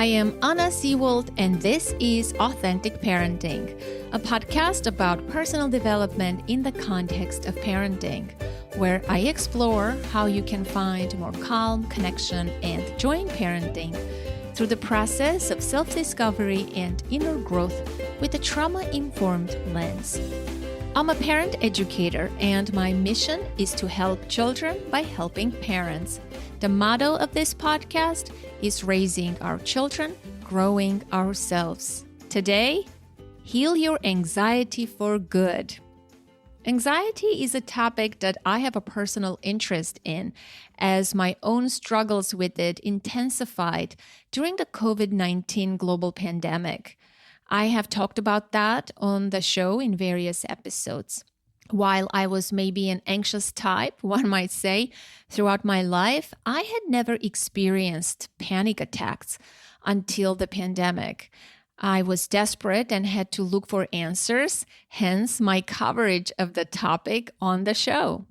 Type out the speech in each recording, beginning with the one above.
am Anna Seawold, and this is Authentic Parenting, a podcast about personal development in the context of parenting, where I explore how you can find more calm, connection, and joy in parenting through the process of self-discovery and inner growth with a trauma-informed lens. I'm a parent educator, and my mission is to help children by helping parents. The motto of this podcast is raising our children, growing ourselves. Today, heal your anxiety for good. Anxiety is a topic that I have a personal interest in, as my own struggles with it intensified during the COVID-19 global pandemic. I have talked about that on the show in various episodes. While I was maybe an anxious type, one might say, throughout my life, I had never experienced panic attacks until the pandemic. I was desperate and had to look for answers, hence my coverage of the topic on the show.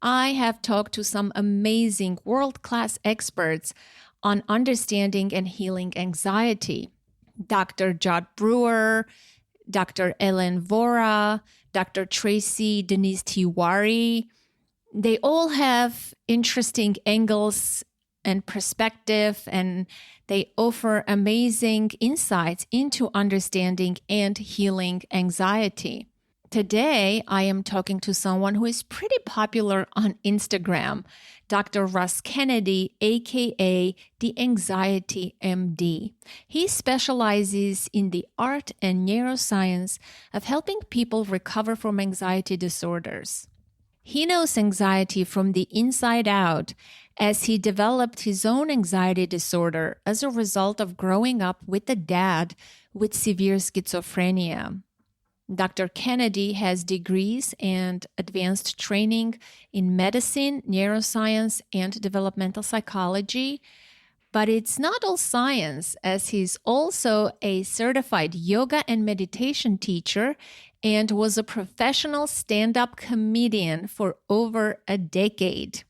I have talked to some amazing world-class experts on understanding and healing anxiety. Dr. Jod Brewer, Dr. Ellen Vora, Dr. Tracy Denise Tiwari. They all have interesting angles and perspective, and they offer amazing insights into understanding and healing anxiety. Today, I am talking to someone who is pretty popular on Instagram, Dr. Russ Kennedy, aka the Anxiety MD. He specializes in the art and neuroscience of helping people recover from anxiety disorders. He knows anxiety from the inside out, as he developed his own anxiety disorder as a result of growing up with a dad with severe schizophrenia. Dr. Kennedy has degrees and advanced training in medicine, neuroscience, and developmental psychology. But it's not all science, as he's also a certified yoga and meditation teacher and was a professional stand-up comedian for over a decade.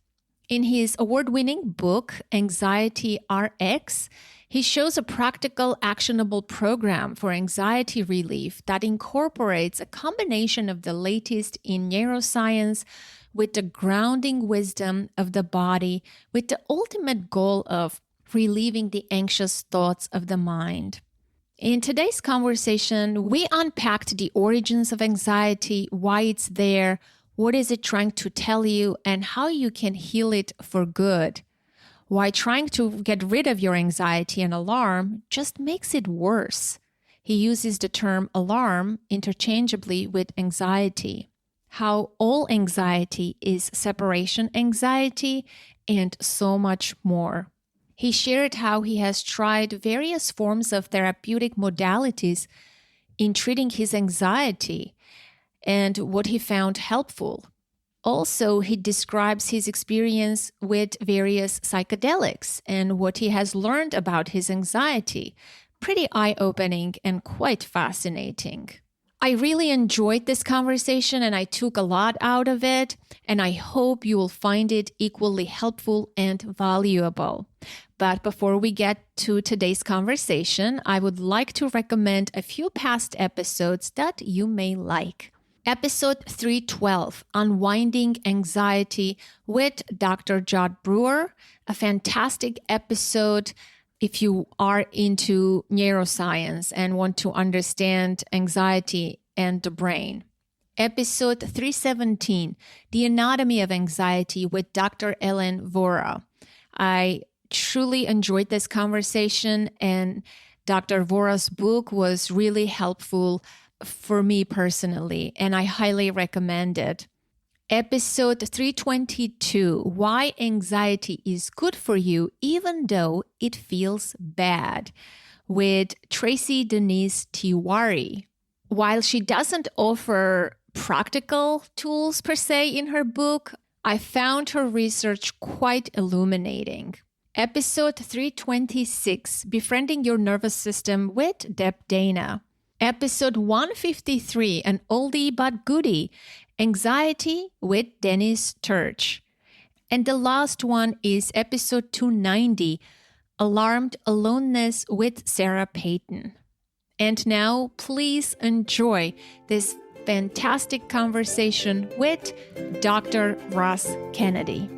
In his award-winning book, Anxiety RX, he shows a practical, actionable program for anxiety relief that incorporates a combination of the latest in neuroscience with the grounding wisdom of the body, with the ultimate goal of relieving the anxious thoughts of the mind. In today's conversation, we unpacked the origins of anxiety, why it's there, what is it trying to tell you, and how you can heal it for good. Why trying to get rid of your anxiety and alarm just makes it worse. He uses the term alarm interchangeably with anxiety. How all anxiety is separation anxiety, and so much more. He shared how he has tried various forms of therapeutic modalities in treating his anxiety and what he found helpful. Also, he describes his experience with various psychedelics and what he has learned about his anxiety. Pretty eye-opening and quite fascinating. I really enjoyed this conversation and I took a lot out of it, and I hope you will find it equally helpful and valuable. But before we get to today's conversation, I would like to recommend a few past episodes that you may like. Episode 312, Unwinding Anxiety with Dr. Jod Brewer, a fantastic episode if you are into neuroscience and want to understand anxiety and the brain. Episode 317, The Anatomy of Anxiety with Dr. Ellen Vora. I truly enjoyed this conversation, and Dr. Vora's book was really helpful for me personally, and I highly recommend it. Episode 322, Why Anxiety is Good for You Even Though It Feels Bad, with Tracy Denise Tiwari. While she doesn't offer practical tools per se in her book, I found her research quite illuminating. Episode 326, Befriending Your Nervous System with Deb Dana. Episode 153, an oldie but goodie, Anxiety with Dennis Turch. And the last one is episode 290, Alarmed Aloneness with Sarah Payton. And now, please enjoy this fantastic conversation with Dr. Russ Kennedy.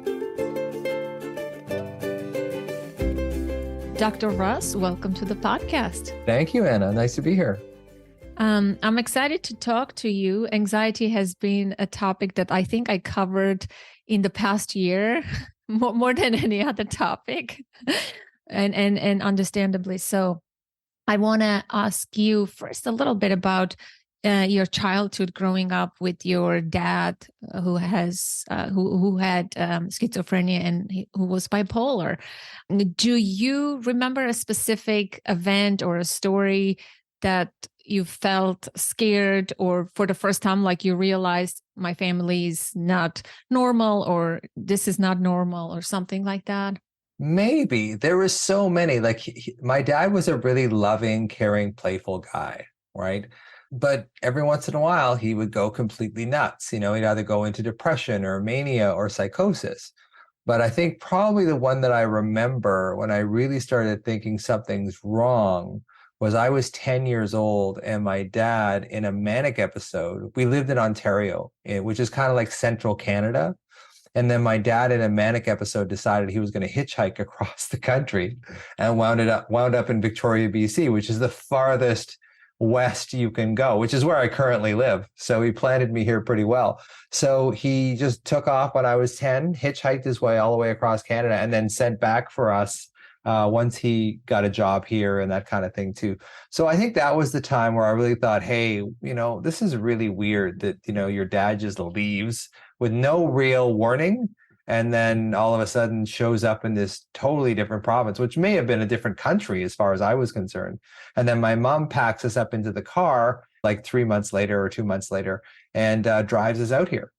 Dr. Russ, welcome to the podcast. Thank you, Anna. Nice to be here. I'm excited to talk to you. Anxiety has been a topic that I think I covered in the past year more than any other topic, and understandably so. I want to ask you first a little bit about your childhood growing up with your dad, who had schizophrenia and who was bipolar. Do you remember a specific event or a story that you felt scared, or for the first time, like you realized my family is not normal, or this is not normal, or something like that? Maybe. There was so many. Like my dad was a really loving, caring, playful guy, right? But every once in a while, he would go completely nuts. He'd either go into depression or mania or psychosis. But I think probably the one that I remember when I really started thinking something's wrong was I was 10 years old, and my dad, in a manic episode, we lived in Ontario, which is kind of like central Canada. And then my dad, in a manic episode, decided he was going to hitchhike across the country and wound up in Victoria, BC, which is the farthest west you can go, which is where I currently live. So he planted me here pretty well. So he just took off when I was 10, hitchhiked his way all the way across Canada, and then sent back for us once he got a job here and that kind of thing too. So I think that was the time where I really thought, hey, this is really weird that, your dad just leaves with no real warning, and then all of a sudden shows up in this totally different province, which may have been a different country as far as I was concerned. And then my mom packs us up into the car like 3 months later or 2 months later, and drives us out here,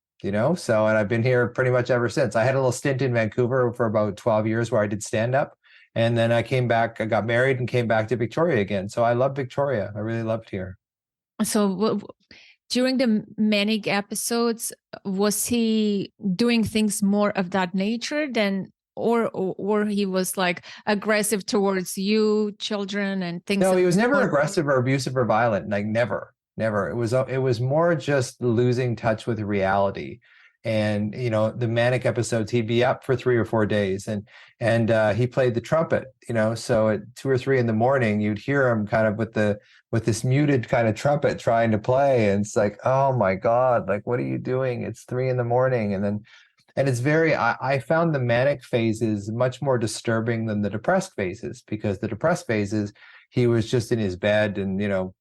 So, and I've been here pretty much ever since. I had a little stint in Vancouver for about 12 years where I did stand-up. And then I came back, I got married and came back to Victoria again. So I love Victoria. I really loved here. So during the manic episodes, was he doing things more of that nature than, or he was like aggressive towards you, children, and things? No, he was never aggressive or abusive or violent. Like never. It was more just losing touch with reality. And the manic episodes, he'd be up for 3 or 4 days, and he played the trumpet. So at 2 or 3 in the morning, you'd hear him kind of with this muted kind of trumpet trying to play, and it's like, oh my God, like what are you doing? It's 3 in the morning, and it's I found the manic phases much more disturbing than the depressed phases, because the depressed phases, he was just in his bed and,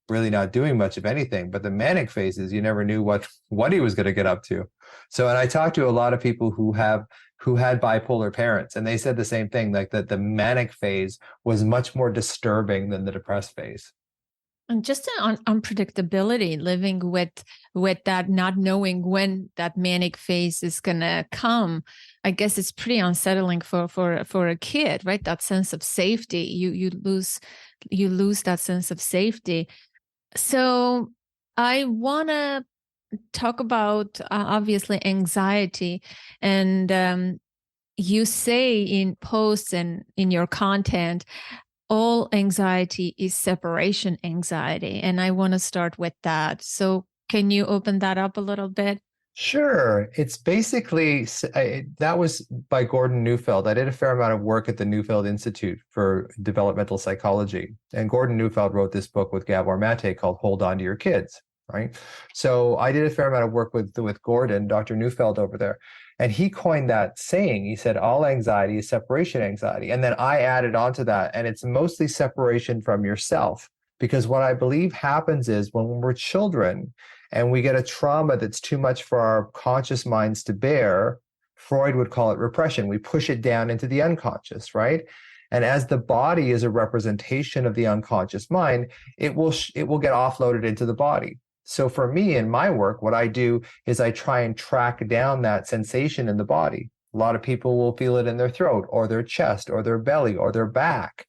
really not doing much of anything. But the manic phases, you never knew what he was going to get up to. So, and I talked to a lot of people who had bipolar parents, and they said the same thing, like that the manic phase was much more disturbing than the depressed phase. And just an unpredictability, living with that, not knowing when that manic phase is gonna come. I guess it's pretty unsettling for a kid, right? That sense of safety, you lose that sense of safety. So I wanna talk about obviously anxiety, and you say in posts and in your content, all anxiety is separation anxiety. And I want to start with that. So can you open that up a little bit? Sure. It's basically, that was by Gordon Neufeld. I did a fair amount of work at the Neufeld Institute for Developmental Psychology. And Gordon Neufeld wrote this book with Gabor Mate called Hold On to Your Kids, right? So I did a fair amount of work with Gordon, Dr. Neufeld over there. And he coined that saying. He said, all anxiety is separation anxiety. And then I added on to that, and it's mostly separation from yourself. Because what I believe happens is when we're children and we get a trauma that's too much for our conscious minds to bear, Freud would call it repression. We push it down into the unconscious, right? And as the body is a representation of the unconscious mind, it will get offloaded into the body. So for me, in my work, what I do is I try and track down that sensation in the body. A lot of people will feel it in their throat or their chest or their belly or their back.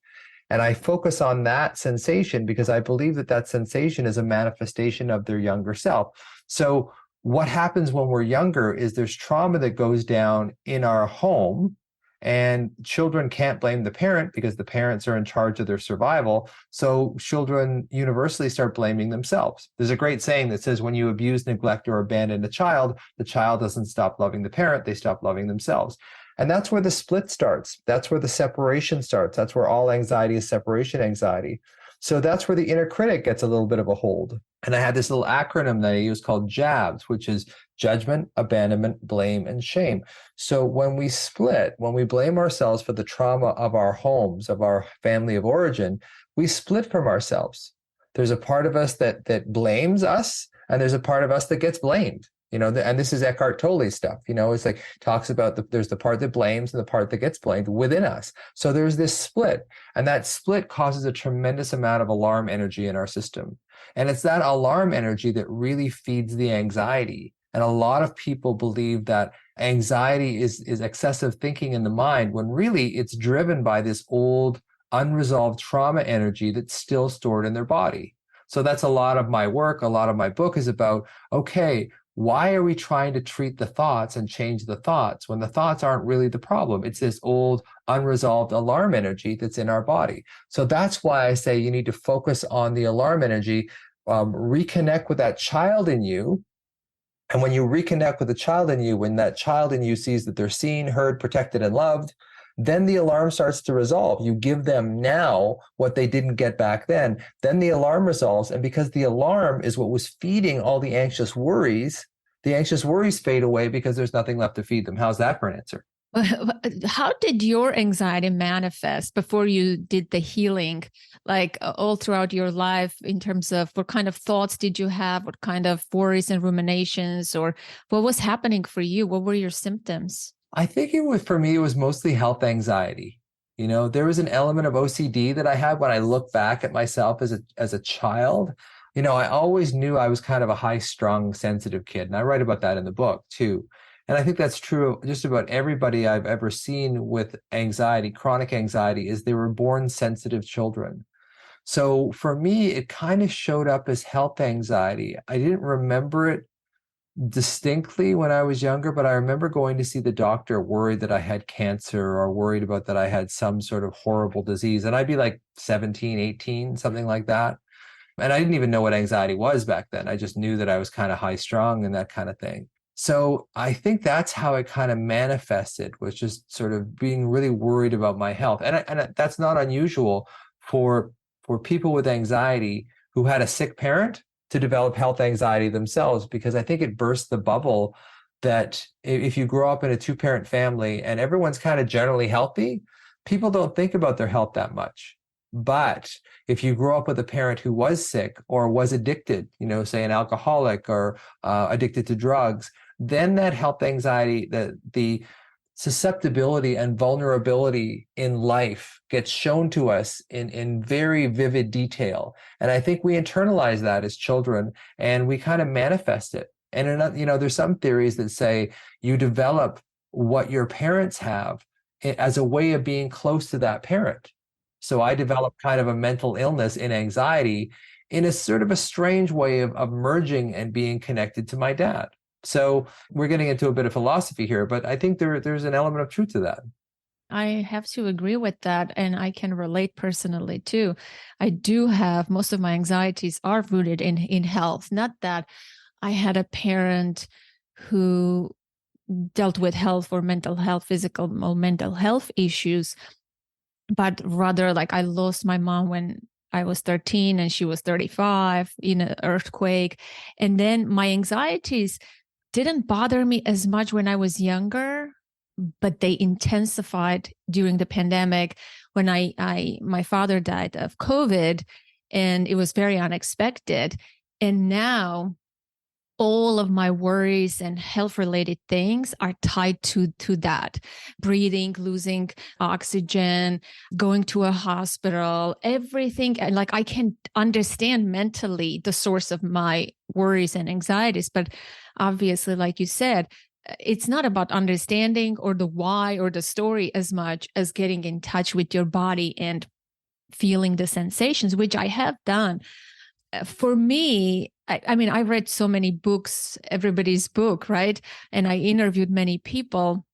And I focus on that sensation because I believe that that sensation is a manifestation of their younger self. So what happens when we're younger is there's trauma that goes down in our home, And children can't blame the parent because the parents are in charge of their survival. So children universally start blaming themselves. There's a great saying that says when you abuse, neglect, or abandon a child, the child doesn't stop loving the parent, they stop loving themselves. And that's where the split starts. That's where the separation starts. That's where all anxiety is separation anxiety. So that's where the inner critic gets a little bit of a hold. And I had this little acronym that I use called JABS, which is judgment, abandonment, blame, and shame. So when we split, when we blame ourselves for the trauma of our homes, of our family of origin, we split from ourselves. There's a part of us that blames us, and there's a part of us that gets blamed. And this is Eckhart Tolle's stuff. It's like talks about there's the part that blames and the part that gets blamed within us. So there's this split, and that split causes a tremendous amount of alarm energy in our system. And it's that alarm energy that really feeds the anxiety. And a lot of people believe that anxiety is excessive thinking in the mind, when really it's driven by this old unresolved trauma energy that's still stored in their body. So that's a lot of my work. A lot of my book is about, okay, why are we trying to treat the thoughts and change the thoughts when the thoughts aren't really the problem? It's this old unresolved alarm energy that's in our body. So that's why I say you need to focus on the alarm energy, reconnect with that child in you. And when you reconnect with the child in you, when that child in you sees that they're seen, heard, protected, and loved, then the alarm starts to resolve. You give them now what they didn't get back then. Then the alarm resolves. And because the alarm is what was feeding all the anxious worries fade away because there's nothing left to feed them. How's that for an answer? How did your anxiety manifest before you did the healing, like all throughout your life, in terms of what kind of thoughts did you have? What kind of worries and ruminations, or what was happening for you? What were your symptoms? I think for me, it was mostly health anxiety. There was an element of OCD that I had when I look back at myself as a child. I always knew I was kind of a high-strung, sensitive kid. And I write about that in the book too. And I think that's true of just about everybody I've ever seen with anxiety, chronic anxiety, is they were born sensitive children. So for me, it kind of showed up as health anxiety. I didn't remember it distinctly when I was younger, but I remember going to see the doctor worried that I had cancer or worried about that I had some sort of horrible disease. And I'd be like 17, 18, something like that. And I didn't even know what anxiety was back then. I just knew that I was kind of high strung and that kind of thing. So I think that's how it kind of manifested, was just sort of being really worried about my health. And that's not unusual for people with anxiety who had a sick parent to develop health anxiety themselves, because I think it bursts the bubble that if you grow up in a two-parent family and everyone's kind of generally healthy, people don't think about their health that much. But if you grow up with a parent who was sick or was addicted, say an alcoholic or addicted to drugs, then that health anxiety, the susceptibility and vulnerability in life gets shown to us in very vivid detail. And I think we internalize that as children and we kind of manifest it. And there's some theories that say you develop what your parents have as a way of being close to that parent. So I developed kind of a mental illness in anxiety in a sort of a strange way of merging and being connected to my dad. So we're getting into a bit of philosophy here, but I think there's an element of truth to that. I have to agree with that. And I can relate personally too. I do have, most of my anxieties are rooted in health. Not that I had a parent who dealt with health or mental health, physical or mental health issues, but rather like I lost my mom when I was 13 and she was 35 in an earthquake. And then my anxieties didn't bother me as much when I was younger, but they intensified during the pandemic when my father died of COVID, and it was very unexpected. And now all of my worries and health-related things are tied to that. Breathing, losing oxygen, going to a hospital, everything. Like I can understand mentally the source of my worries and anxieties, but obviously, like you said, it's not about understanding or the why or the story as much as getting in touch with your body and feeling the sensations, which I have done. For me, I mean, I read so many books, everybody's book, right? And I interviewed many people.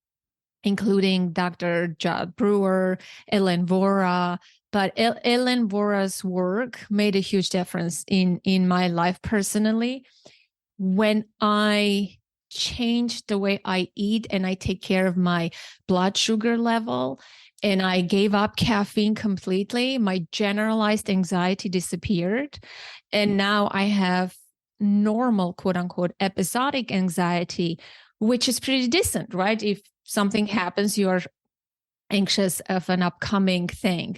including Dr. Judd Brewer, Ellen Vora. But Ellen Vora's work made a huge difference in my life personally. When I changed the way I eat and I take care of my blood sugar level and I gave up caffeine completely, my generalized anxiety disappeared. And now I have normal, quote unquote, episodic anxiety, which is pretty decent, right? If something happens, you're anxious of an upcoming thing.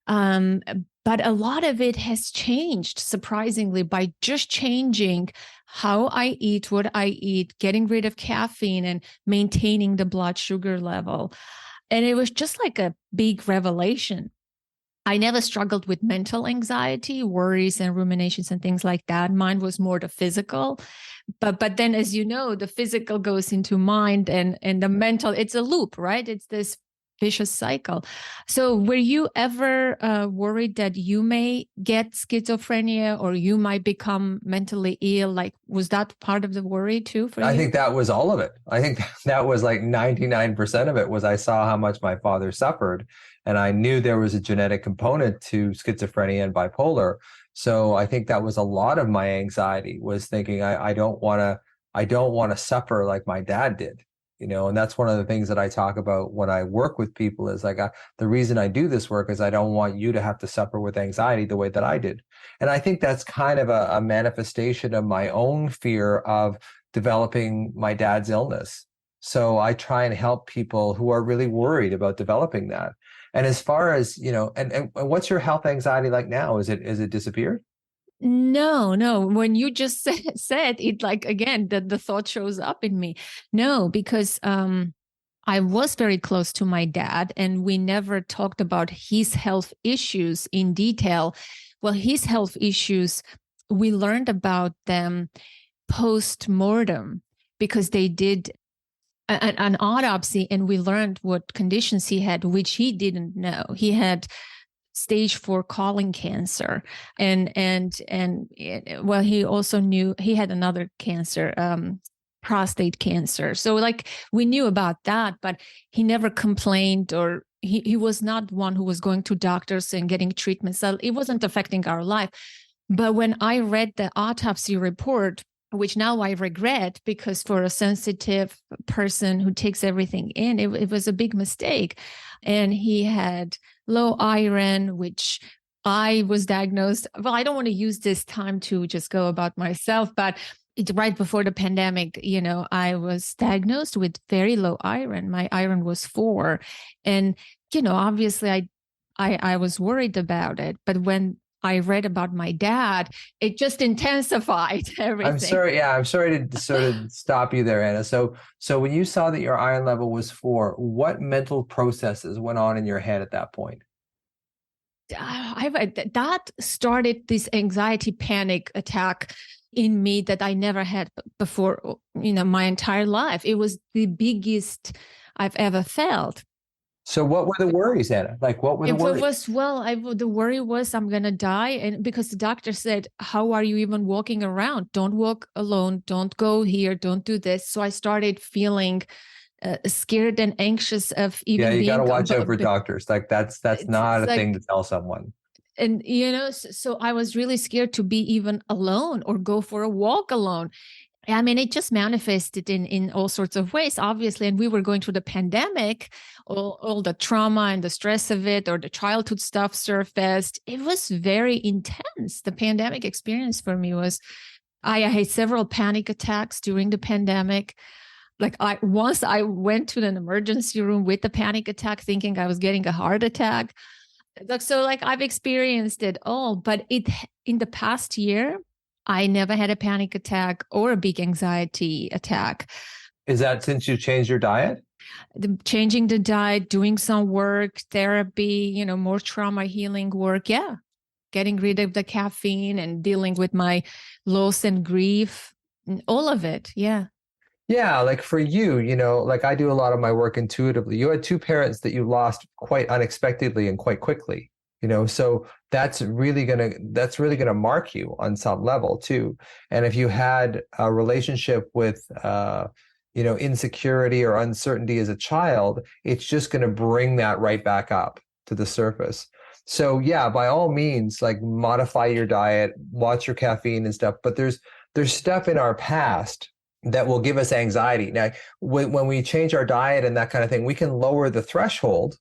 But a lot of it has changed, surprisingly, by just changing how I eat, what I eat, getting rid of caffeine and maintaining the blood sugar level. And it was just like a big revelation. I never struggled with mental anxiety, worries and ruminations and things like that. Mine was more the physical. But then, as you know, the physical goes into mind and the mental, it's a loop, right? It's this vicious cycle. So were you ever worried that you may get schizophrenia or you might become mentally ill? Like, was that part of the worry too for you? I think that was all of it. I think that was like 99% of it was I saw how much my father suffered. And I knew there was a genetic component to schizophrenia and bipolar. So I think that was a lot of my anxiety, was thinking I don't want to suffer like my dad did. And that's one of the things that I talk about when I work with people is like, the reason I do this work is I don't want you to have to suffer with anxiety the way that I did. And I think that's kind of a manifestation of my own fear of developing my dad's illness. So I try and help people who are really worried about developing that. And as far as, and what's your health anxiety like now? Is it disappeared? No. When you just said it, like, again, the thought shows up in me. No, because I was very close to my dad and we never talked about his health issues in detail. Well, his health issues, we learned about them post-mortem because they did an autopsy and we learned what conditions he had, which he didn't know. He had stage 4 colon cancer. And well, he also knew he had another cancer, prostate cancer. So like we knew about that, but he never complained or he was not one who was going to doctors and getting treatment. So it wasn't affecting our life. But when I read the autopsy report, which now I regret because for a sensitive person who takes everything in, it was a big mistake. And he had low iron, which I was diagnosed. Well, I don't want to use this time to just go about myself, but right before the pandemic, I was diagnosed with very low iron. My iron was 4. And, obviously I was worried about it. But when I read about my dad, it just intensified everything. I'm sorry. Yeah, I'm sorry to sort of stop you there, Anna. So when you saw that your iron level was 4, what mental processes went on in your head at that point? That started this anxiety panic attack in me that I never had before, my entire life. It was the biggest I've ever felt. So what were the worries, Anna? Like, what were the worries? The worry was I'm going to die. And because the doctor said, how are you even walking around? Don't walk alone. Don't go here. Don't do this. So I started feeling scared and anxious of even being. Yeah, you got to watch out for doctors. Like that's not a thing to tell someone. And, so I was really scared to be even alone or go for a walk alone. I mean, it just manifested in all sorts of ways, obviously. And we were going through the pandemic, all the trauma and the stress of it, or the childhood stuff surfaced. It was very intense. The pandemic experience for me was, I had several panic attacks during the pandemic. Like once I went to an emergency room with a panic attack, thinking I was getting a heart attack. So I've experienced it all, but in the past year, I never had a panic attack or a big anxiety attack. Is that since you changed your diet? Changing the diet, doing some work, therapy, more trauma healing work. Yeah. Getting rid of the caffeine and dealing with my loss and grief, all of it. Yeah. Yeah. Like for you, like I do a lot of my work intuitively. You had 2 parents that you lost quite unexpectedly and quite quickly. So that's really gonna mark you on some level too. And if you had a relationship with insecurity or uncertainty as a child, it's just going to bring that right back up to the surface. So yeah, by all means, like modify your diet, watch your caffeine and stuff. But there's stuff in our past that will give us anxiety. Now, when we change our diet and that kind of thing, we can lower the threshold.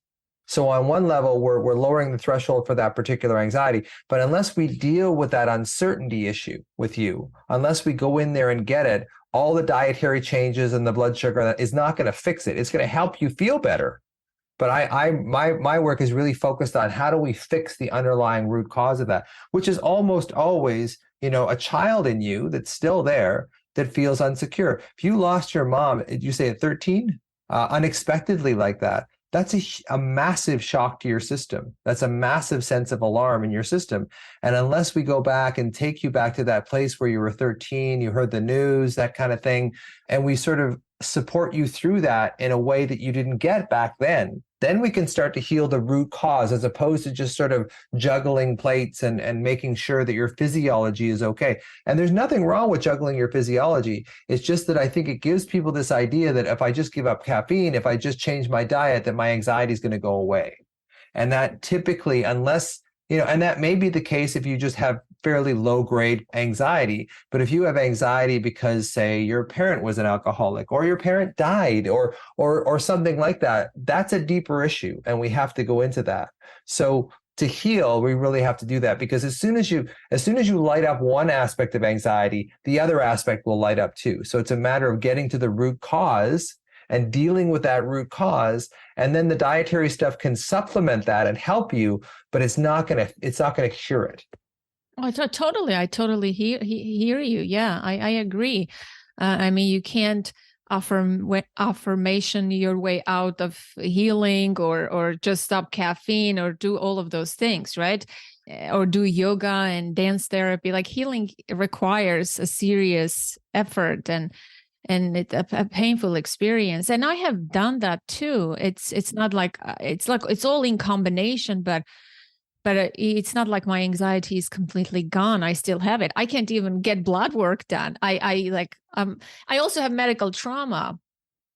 So on one level, we're lowering the threshold for that particular anxiety. But unless we deal with that uncertainty issue with you, unless we go in there and get it, all the dietary changes and the blood sugar is not going to fix it. It's going to help you feel better. But my work is really focused on how do we fix the underlying root cause of that, which is almost always, a child in you that's still there that feels insecure. If you lost your mom, did you say at 13, unexpectedly like that, that's a massive shock to your system. That's a massive sense of alarm in your system. And unless we go back and take you back to that place where you were 13, you heard the news, that kind of thing, and we sort of support you through that in a way that you didn't get back then we can start to heal the root cause, as opposed to just sort of juggling plates and making sure that your physiology is okay. And there's nothing wrong with juggling your physiology. It's just that I think it gives people this idea that if I just give up caffeine, if I just change my diet, that my anxiety is going to go away. And that typically, unless, and that may be the case if you just have fairly low grade anxiety. But if you have anxiety because, say, your parent was an alcoholic or your parent died or something like that, that's a deeper issue. And we have to go into that. So to heal, we really have to do that, because as soon as you light up one aspect of anxiety, the other aspect will light up too. So it's a matter of getting to the root cause and dealing with that root cause. And then the dietary stuff can supplement that and help you, but it's not going to cure it. Oh, I totally hear you. Yeah, I agree. I mean, you can't affirmation your way out of healing or just stop caffeine or do all of those things, right? Or do yoga and dance therapy. Like, healing requires a serious effort and it's a painful experience. And I have done that too. It's not like it's all in combination, but it's not like my anxiety is completely gone. I still have it. I can't even get blood work done. I also have medical trauma,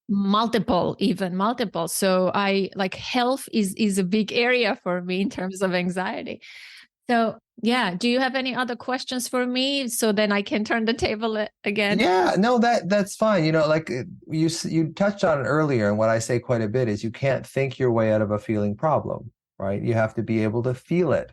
multiple. So health is a big area for me in terms of anxiety. So yeah, do you have any other questions for me? So then I can turn the table again. Yeah, no, that's fine. Like you touched on it earlier, and what I say quite a bit is you can't think your way out of a feeling problem. Right? You have to be able to feel it.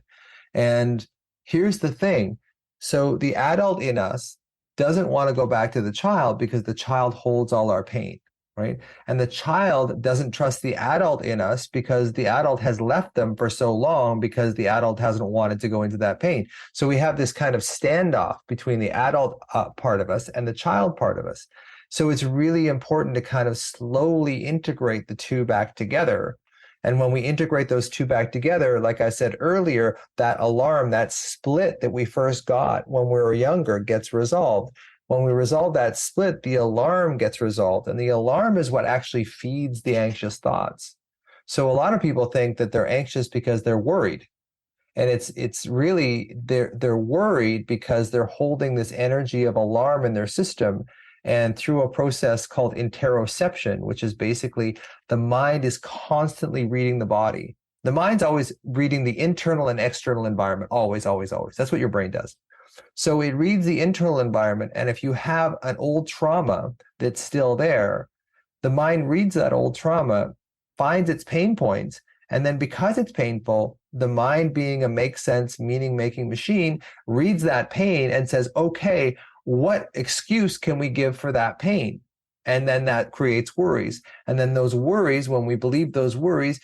And here's the thing. So the adult in us doesn't want to go back to the child because the child holds all our pain, right? And the child doesn't trust the adult in us because the adult has left them for so long, because the adult hasn't wanted to go into that pain. So we have this kind of standoff between the adult part of us and the child part of us. So it's really important to kind of slowly integrate the two back together. And when we integrate those two back together, like I said earlier, that alarm, that split that we first got when we were younger gets resolved. When we resolve that split, the alarm gets resolved. And the alarm is what actually feeds the anxious thoughts. So a lot of people think that they're anxious because they're worried. And it's really, they're worried because they're holding this energy of alarm in their system. And through a process called interoception, which is basically the mind is constantly reading the body. The mind's always reading the internal and external environment, always, always, always. That's what your brain does. So it reads the internal environment. And if you have an old trauma that's still there, the mind reads that old trauma, finds its pain points, and then because it's painful, the mind, being a make sense, meaning making machine, reads that pain and says, okay, what excuse can we give for that pain? And then that creates worries. And then those worries, when we believe those worries,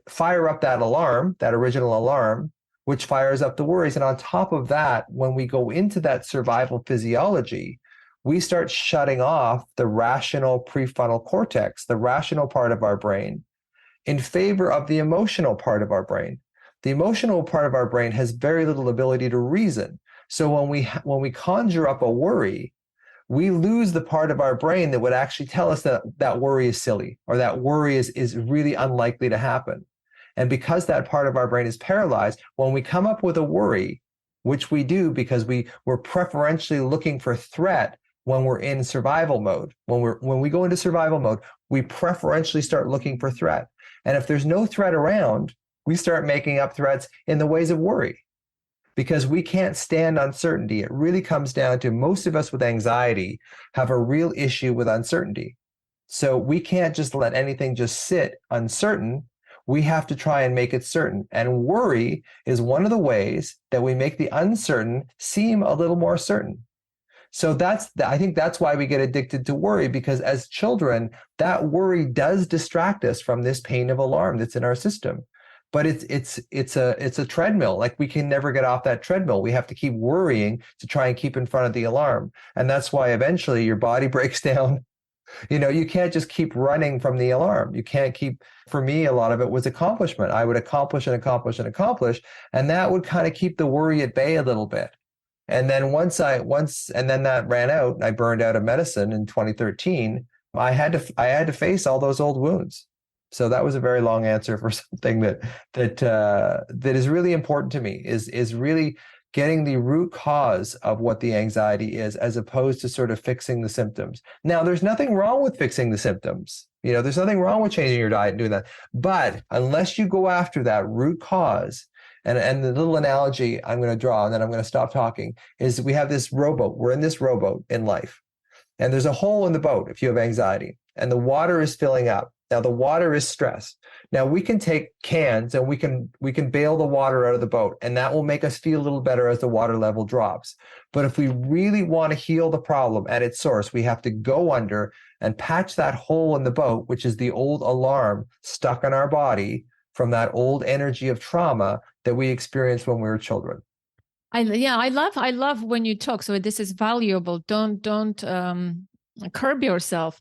fire up that alarm, that original alarm, which fires up the worries. And on top of that, when we go into that survival physiology, we start shutting off the rational prefrontal cortex, the rational part of our brain, in favor of the emotional part of our brain. The emotional part of our brain has very little ability to reason. So when we conjure up a worry, we lose the part of our brain that would actually tell us that that worry is silly, or that worry is really unlikely to happen. And because that part of our brain is paralyzed, when we come up with a worry, which we do because we're preferentially looking for threat, when we're in survival mode. When we go into survival mode, we preferentially start looking for threat. And if there's no threat around, we start making up threats in the ways of worry, because we can't stand uncertainty. It really comes down to, most of us with anxiety have a real issue with uncertainty. So we can't just let anything just sit uncertain. We have to try and make it certain. And worry is one of the ways that we make the uncertain seem a little more certain. So I think that's why we get addicted to worry, because as children, that worry does distract us from this pain of alarm that's in our system. But it's a treadmill. Like, we can never get off that treadmill. We have to keep worrying to try and keep in front of the alarm. And that's why eventually your body breaks down. You can't just keep running from the alarm. You can't keep, for me, a lot of it was accomplishment. I would accomplish and accomplish and accomplish, and that would kind of keep the worry at bay a little bit. And then and then that ran out, and I burned out of medicine in 2013. I had to face all those old wounds. So that was a very long answer for something that is really important to me, is really getting the root cause of what the anxiety is, as opposed to sort of fixing the symptoms. Now, there's nothing wrong with fixing the symptoms. There's nothing wrong with changing your diet and doing that. But unless you go after that root cause, and the little analogy I'm going to draw, and then I'm going to stop talking, is we have this rowboat. We're in this rowboat in life, and there's a hole in the boat if you have anxiety, and the water is filling up. Now, the water is stress. Now, we can take cans and we can bail the water out of the boat, and that will make us feel a little better as the water level drops. But if we really want to heal the problem at its source, we have to go under and patch that hole in the boat, which is the old alarm stuck in our body from that old energy of trauma that we experienced when we were children. I love when you talk. So this is valuable. Don't curb yourself.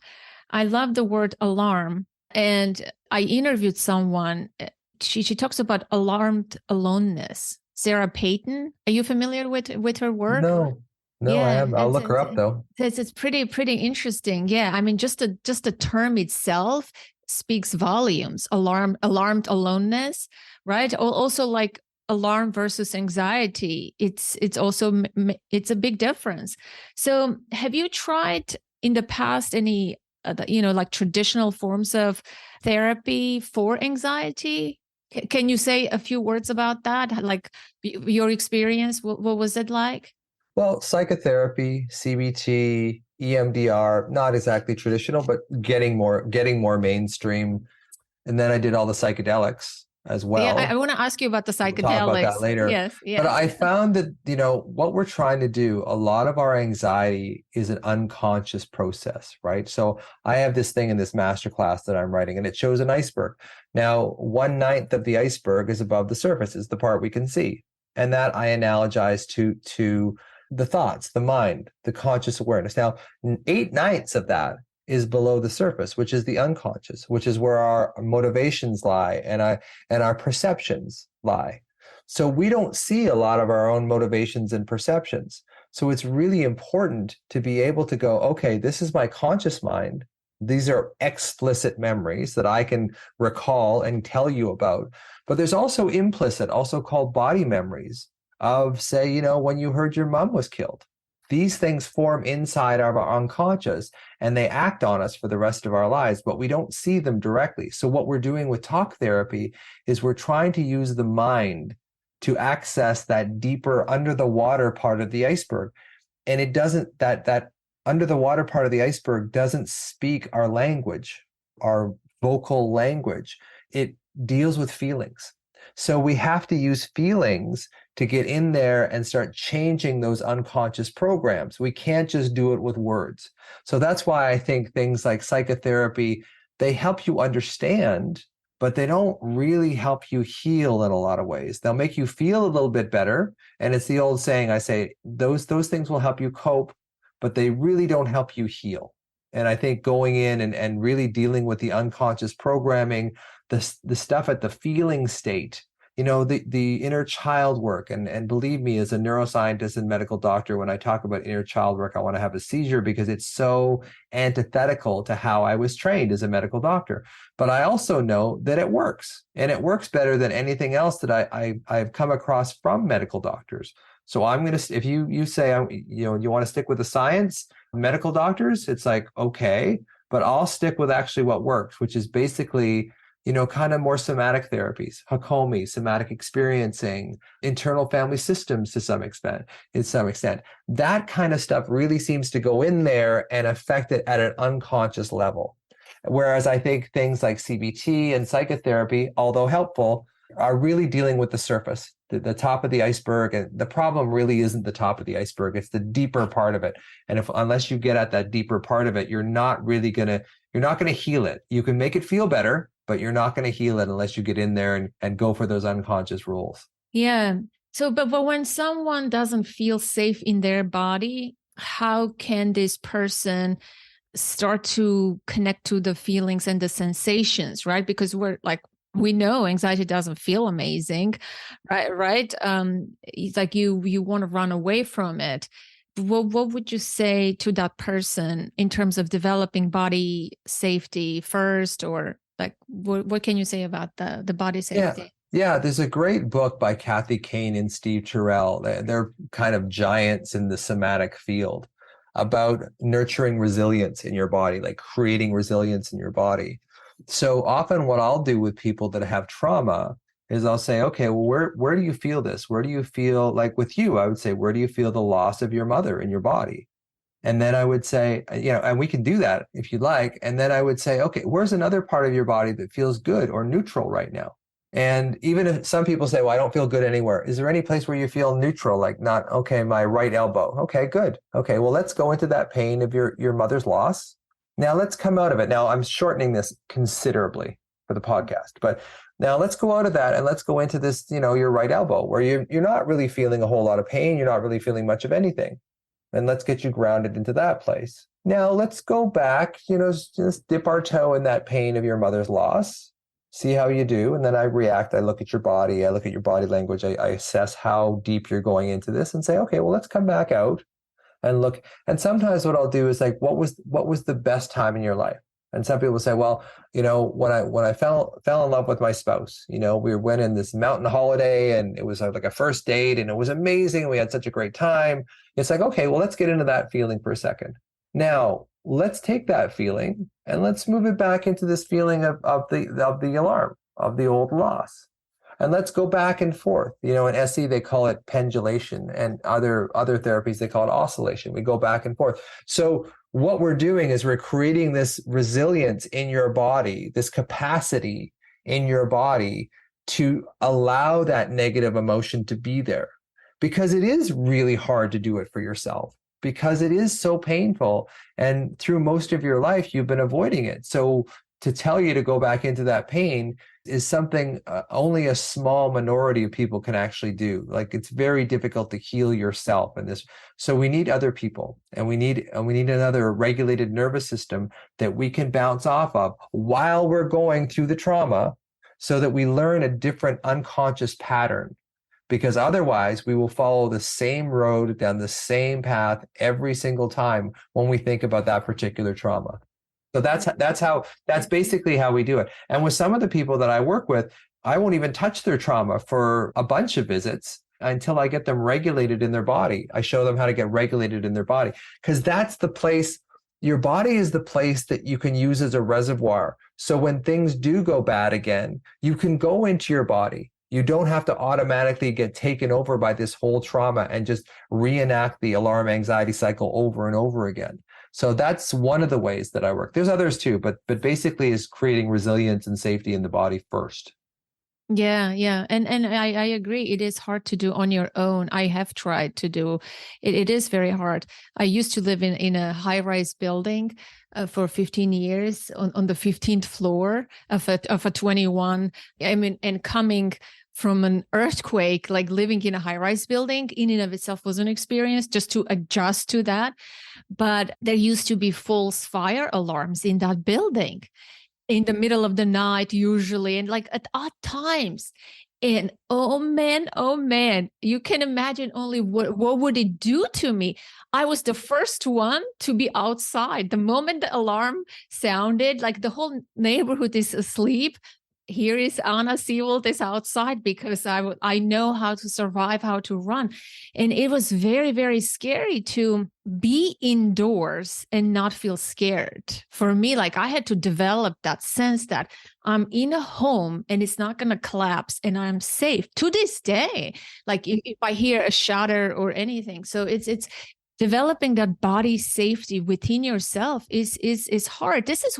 I love the word alarm. And I interviewed someone. She talks about alarmed aloneness. Sarah Payton. Are you familiar with her work? No, yeah, I am. I'll look her up though. It's pretty interesting. Yeah, I mean, just the term itself speaks volumes. Alarmed aloneness, right? Also, like alarm versus anxiety. It's a big difference. So, have you tried in the past any like traditional forms of therapy for anxiety? Can you say a few words about that? Like your experience, what was it like? Well, psychotherapy, CBT, EMDR, not exactly traditional, but getting more mainstream. And then I did all the psychedelics as well. Yeah, I want to ask you about the psychedelics. We'll talk about that later. Yes. But I found that, what we're trying to do, a lot of our anxiety is an unconscious process, right? So I have this thing in this masterclass that I'm writing, and it shows an iceberg. Now, 1/9 of the iceberg is above the surface, is the part we can see. And that I analogize to the thoughts, the mind, the conscious awareness. Now, 8/9 of that is below the surface, which is the unconscious, which is where our motivations lie and our perceptions lie. So we don't see a lot of our own motivations and perceptions. So it's really important to be able to go, okay, this is my conscious mind. These are explicit memories that I can recall and tell you about. But there's also implicit, also called body memories of, say, when you heard your mom was killed. These things form inside of our unconscious, and they act on us for the rest of our lives, but we don't see them directly. So what we're doing with talk therapy is we're trying to use the mind to access that deeper under the water part of the iceberg. And it doesn't, that under the water part of the iceberg doesn't speak our language, our vocal language. It deals with feelings. So we have to use feelings to get in there and start changing those unconscious programs. We can't just do it with words. So that's why I think things like psychotherapy, they help you understand, but they don't really help you heal in a lot of ways. They'll make you feel a little bit better. And it's the old saying, I say, those things will help you cope, but they really don't help you heal. And I think going in and really dealing with the unconscious programming, the stuff at the feeling state, the inner child work. And believe me, as a neuroscientist and medical doctor, when I talk about inner child work, I want to have a seizure because it's so antithetical to how I was trained as a medical doctor. But I also know that it works, and it works better than anything else that I've come across from medical doctors. So I'm going to, if you say, you want to stick with the science, medical doctors, it's like, okay, but I'll stick with actually what works, which is basically, kind of more somatic therapies, Hakomi, somatic experiencing, internal family systems to some extent. That kind of stuff really seems to go in there and affect it at an unconscious level. Whereas I think things like CBT and psychotherapy, although helpful, are really dealing with the surface, the top of the iceberg. And the problem really isn't the top of the iceberg. It's the deeper part of it. And unless you get at that deeper part of it, you're not going to heal it. You can make it feel better, but you're not going to heal it unless you get in there and go for those unconscious rules. Yeah. So, but when someone doesn't feel safe in their body, how can this person start to connect to the feelings and the sensations, right? Because we know anxiety doesn't feel amazing, right? It's like you want to run away from it. What would you say to that person in terms of developing body safety first, or like what can you say about the body safety? Yeah, there's a great book by Kathy Kane and Steve Terrell. They're kind of giants in the somatic field about nurturing resilience in your body, like creating resilience in your body. So often what I'll do with people that have trauma is I'll say, okay, well, where do you feel this? Where do you feel, like with you, I would say, where do you feel the loss of your mother in your body? And then I would say, and we can do that if you'd like. And then I would say, okay, where's another part of your body that feels good or neutral right now? And even if some people say, well, I don't feel good anywhere. Is there any place where you feel neutral? Like not, okay, my right elbow. Okay, good. Okay, well, let's go into that pain of your mother's loss. Now let's come out of it. Now I'm shortening this considerably for the podcast, but now let's go out of that and let's go into this, your right elbow, where you're not really feeling a whole lot of pain. You're not really feeling much of anything. And let's get you grounded into that place. Now let's go back, just dip our toe in that pain of your mother's loss. See how you do. And then I react. I look at your body. I look at your body language. I assess how deep you're going into this and say, okay, well, let's come back out and look. And sometimes what I'll do is like, what was the best time in your life? And some people say, well, when I fell in love with my spouse, we went in this mountain holiday and it was like a first date and it was amazing. We had such a great time. It's like, okay, well, let's get into that feeling for a second. Now, let's take that feeling and let's move it back into this feeling of the alarm, of the old loss. And let's go back and forth. In SE, they call it pendulation, and other therapies, they call it oscillation. We go back and forth. So what we're doing is we're creating this resilience in your body, this capacity in your body to allow that negative emotion to be there, because it is really hard to do it for yourself, because it is so painful. And through most of your life, you've been avoiding it. So to tell you to go back into that pain is something only a small minority of people can actually do. Like, it's very difficult to heal yourself in this. So we need other people, and we need another regulated nervous system that we can bounce off of while we're going through the trauma, so that we learn a different unconscious pattern. Because otherwise we will follow the same road down the same path every single time when we think about that particular trauma. So that's basically how we do it. And with some of the people that I work with, I won't even touch their trauma for a bunch of visits until I get them regulated in their body. I show them how to get regulated in their body, because that's the place. Your body is the place that you can use as a reservoir. So when things do go bad again, you can go into your body. You don't have to automatically get taken over by this whole trauma and just reenact the alarm anxiety cycle over and over again. So that's one of the ways that I work. There's others too, but basically is creating resilience and safety in the body first. Yeah. And I agree. It is hard to do on your own. I have tried to do it. It is very hard. I used to live in a high-rise building for 15 years on the 15th floor of a 21. I mean, and coming from an earthquake, like living in a high-rise building in and of itself was an experience just to adjust to that. But there used to be false fire alarms in that building in the middle of the night, usually, and like at odd times. And oh man, you can imagine only what would it do to me. I was the first one to be outside. The moment the alarm sounded, like the whole neighborhood is asleep, here is Anna Seawald is outside because I know how to survive, how to run. And it was very, very scary to be indoors and not feel scared. For me, like I had to develop that sense that I'm in a home and it's not going to collapse and I'm safe to this day. Like if I hear a shatter or anything. So it's developing that body safety within yourself is hard. This is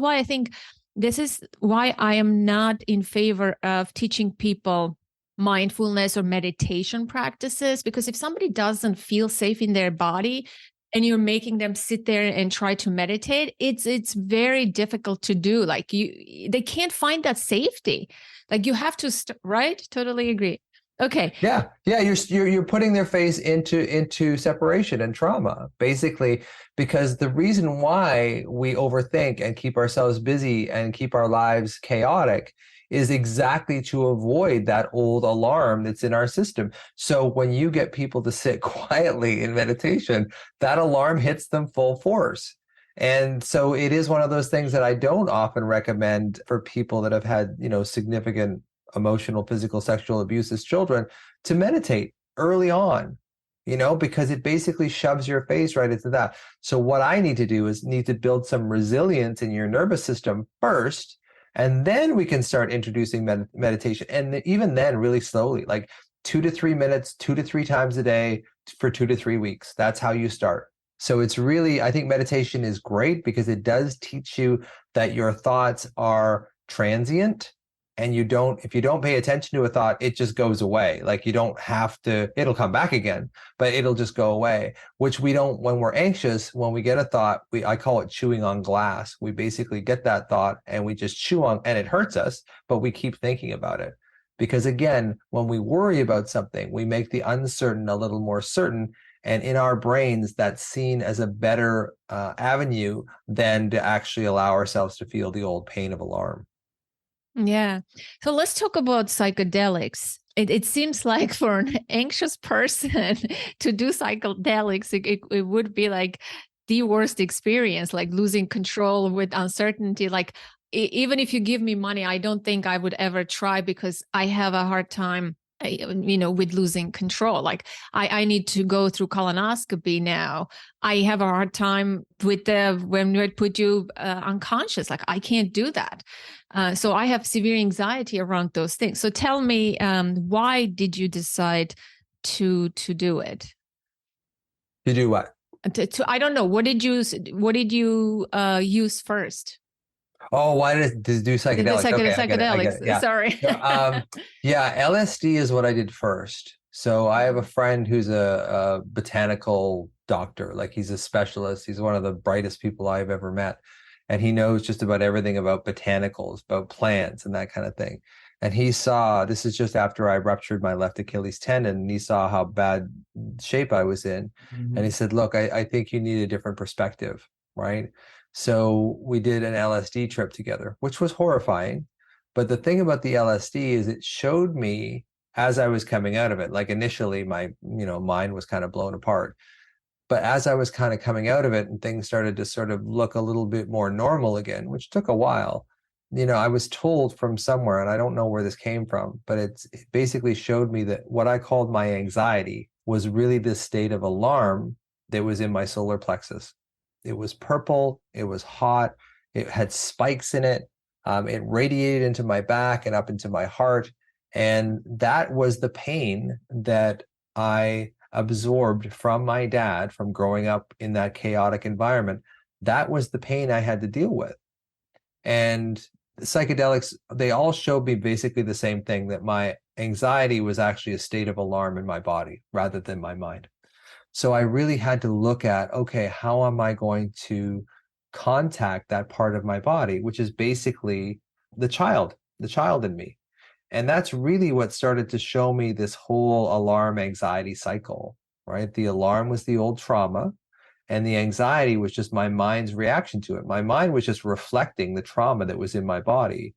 why I am not in favor of teaching people mindfulness or meditation practices, because if somebody doesn't feel safe in their body and you're making them sit there and try to meditate, it's very difficult to do. Like they can't find that safety. Like you have to, right? Totally agree. Okay. Yeah. You're putting their face into separation and trauma, basically, because the reason why we overthink and keep ourselves busy and keep our lives chaotic is exactly to avoid that old alarm that's in our system. So when you get people to sit quietly in meditation, that alarm hits them full force. And so it is one of those things that I don't often recommend for people that have had, significant emotional, physical, sexual abuse as children, to meditate early on, because it basically shoves your face right into that. So what I need to do is need to build some resilience in your nervous system first, and then we can start introducing meditation. And even then, really slowly, like 2 to 3 minutes, 2 to 3 times a day for 2 to 3 weeks. That's how you start. So it's really, I think meditation is great because it does teach you that your thoughts are transient. And if you don't pay attention to a thought, it just goes away. Like you don't have to, it'll come back again, but it'll just go away, which we don't, when we're anxious, when we get a thought, I call it chewing on glass. We basically get that thought and we just chew on, and it hurts us, but we keep thinking about it. Because again, when we worry about something, we make the uncertain a little more certain. And in our brains, that's seen as a better avenue than to actually allow ourselves to feel the old pain of alarm. Yeah. So let's talk about psychedelics. It seems like for an anxious person to do psychedelics, it would be like the worst experience, like losing control with uncertainty. Like even if you give me money, I don't think I would ever try because I have a hard time with losing control. Like I need to go through colonoscopy now. I have a hard time with when we put you unconscious. Like I can't do that. So I have severe anxiety around those things. So tell me, why did you decide to do it? To do what? I don't know. What did you use first? Oh, why did it do psychedelics? Okay, psychedelics. I get it. Yeah. Sorry. LSD is what I did first. So I have a friend who's a botanical doctor. Like he's a specialist. He's one of the brightest people I've ever met. And he knows just about everything about botanicals, about plants and that kind of thing. And he saw, this is just after I ruptured my left Achilles tendon, and he saw how bad shape I was in. Mm-hmm. And he said, look, I think you need a different perspective, right? So we did an LSD trip together, which was horrifying. But the thing about the LSD is it showed me as I was coming out of it, like initially my, mind was kind of blown apart. But as I was kind of coming out of it and things started to sort of look a little bit more normal again, which took a while, I was told from somewhere, and I don't know where this came from, but it basically showed me that what I called my anxiety was really this state of alarm that was in my solar plexus. It was purple, it was hot, it had spikes in it, it radiated into my back and up into my heart. And that was the pain that I absorbed from my dad from growing up in that chaotic environment. That was the pain I had to deal with. And the psychedelics, they all showed me basically the same thing, that my anxiety was actually a state of alarm in my body rather than my mind. So I really had to look at, okay, how am I going to contact that part of my body, which is basically the child in me. And that's really what started to show me this whole alarm anxiety cycle, right? The alarm was the old trauma, and the anxiety was just my mind's reaction to it. My mind was just reflecting the trauma that was in my body.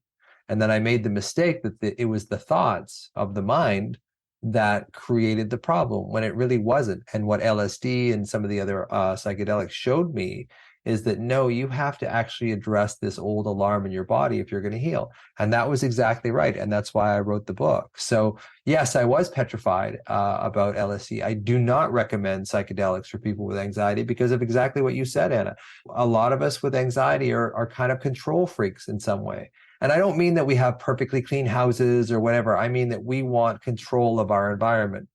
And then I made the mistake that it was the thoughts of the mind that created the problem when it really wasn't. And what LSD and some of the other psychedelics showed me is that no, you have to actually address this old alarm in your body if you're going to heal. And that was exactly right. And that's why I wrote the book. So yes, I was petrified about LSD. I do not recommend psychedelics for people with anxiety because of exactly what you said, Anna. A lot of us with anxiety are kind of control freaks in some way. And I don't mean that we have perfectly clean houses or whatever. I mean that we want control of our environment.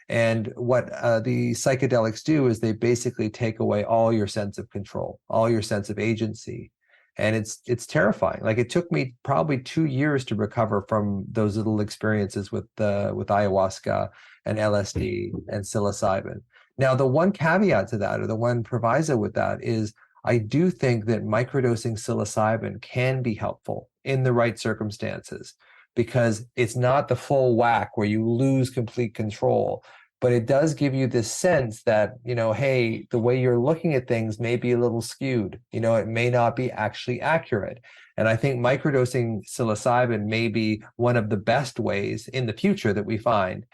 And what the psychedelics do is they basically take away all your sense of control, all your sense of agency. And it's terrifying. Like it took me probably 2 years to recover from those little experiences with ayahuasca and LSD and psilocybin. Now, the one caveat to that, or the one proviso with that, is I do think that microdosing psilocybin can be helpful in the right circumstances, because it's not the full whack where you lose complete control, but it does give you this sense that, hey, the way you're looking at things may be a little skewed. It may not be actually accurate. And I think microdosing psilocybin may be one of the best ways in the future that we find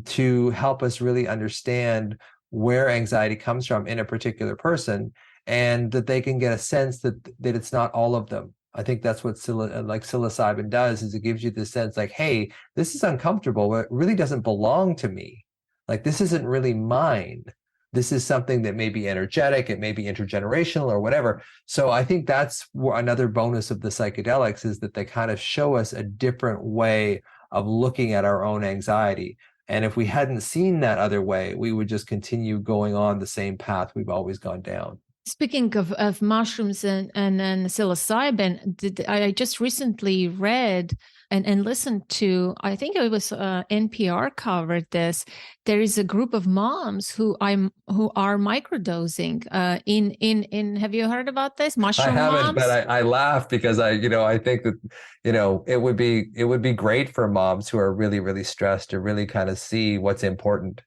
to help us really understand where anxiety comes from in a particular person, and that they can get a sense that it's not all of them. I think that's what psilocybin does, is it gives you this sense like, hey, this is uncomfortable, but it really doesn't belong to me. Like, this isn't really mine. This is something that may be energetic, it may be intergenerational or whatever. So I think that's another bonus of the psychedelics, is that they kind of show us a different way of looking at our own anxiety. And if we hadn't seen that other way, we would just continue going on the same path we've always gone down. Speaking of mushrooms and psilocybin, I just recently read and listened to, I think it was NPR covered this. There is a group of moms who are microdosing in have you heard about this? Mushroom I haven't, moms? but I laugh because I think that, it would be great for moms who are really, really stressed to really kind of see what's important.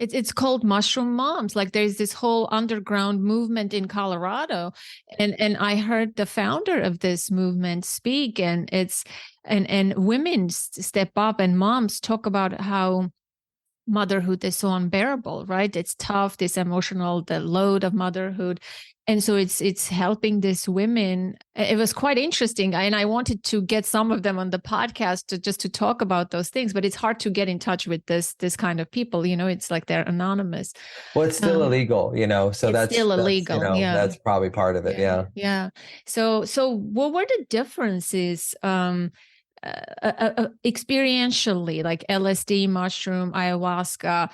It's called Mushroom Moms. Like, there's this whole underground movement in Colorado, and I heard the founder of this movement speak, and women step up, and moms talk about how motherhood is so unbearable, right? It's tough, this emotional, the load of motherhood. And so it's helping these women. It was quite interesting. And I wanted to get some of them on the podcast just to talk about those things, but it's hard to get in touch with this kind of people. It's like they're anonymous. Well, it's still illegal, so that's still illegal. Yeah. That's probably part of it. Yeah. Yeah. So what were the differences experientially, like LSD, mushroom, ayahuasca?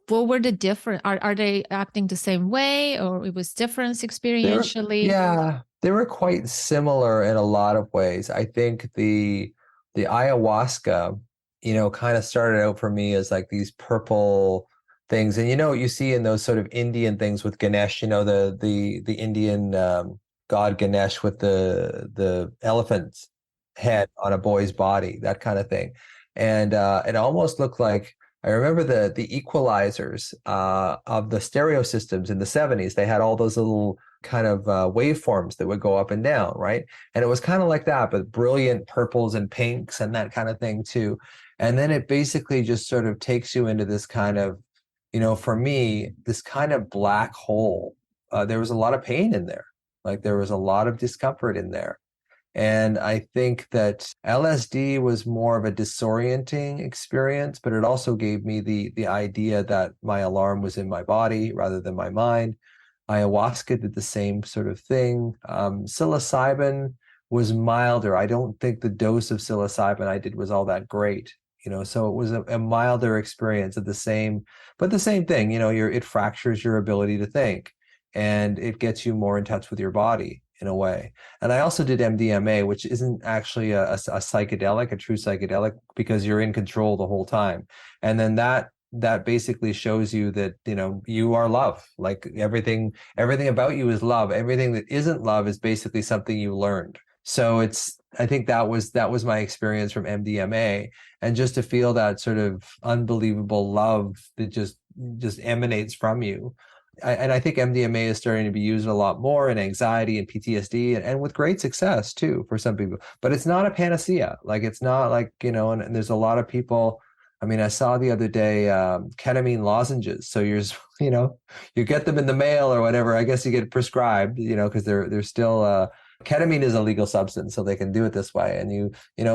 What were the different? Are they acting the same way, or it was different experientially? They were quite similar in a lot of ways. I think the ayahuasca, kind of started out for me as like these purple things, and what you see in those sort of Indian things with Ganesh, the Indian god Ganesh with the elephant's head on a boy's body, that kind of thing. And it almost looked like, I remember the equalizers of the stereo systems in the 70s. They had all those little kind of waveforms that would go up and down, right? And it was kind of like that, but brilliant purples and pinks and that kind of thing too. And then it basically just sort of takes you into this kind of, for me, this kind of black hole. There was a lot of pain in there. Like, there was a lot of discomfort in there. And I think that LSD was more of a disorienting experience, but it also gave me the idea that my alarm was in my body rather than my mind. Ayahuasca did the same sort of thing. Psilocybin was milder. I don't think the dose of psilocybin I did was all that great, so it was a milder experience of the same thing. It fractures your ability to think, and it gets you more in touch with your body in a way. And I also did MDMA, which isn't actually a psychedelic, a true psychedelic, because you're in control the whole time. And then that basically shows you that, you are love. Like, everything about you is love. Everything that isn't love is basically something you learned. So I think that was my experience from MDMA, and just to feel that sort of unbelievable love that just emanates from you. And I think MDMA is starting to be used a lot more in anxiety and PTSD, and with great success too for some people. But it's not a panacea. Like, it's not like, and there's a lot of people I mean, I saw the other day ketamine lozenges. So you get them in the mail or whatever. I guess you get prescribed, because they're still ketamine is a legal substance, so they can do it this way. And you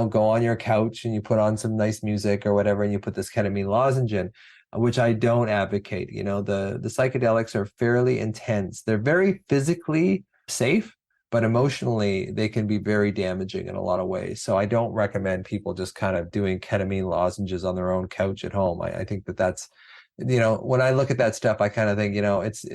go on your couch and you put on some nice music or whatever, and you put this ketamine lozenge in, which I don't advocate. The psychedelics are fairly intense. They're very physically safe, but emotionally they can be very damaging in a lot of ways. So I don't recommend people just kind of doing ketamine lozenges on their own couch at home. I think that's, when I look at that stuff, I kind of think, it's,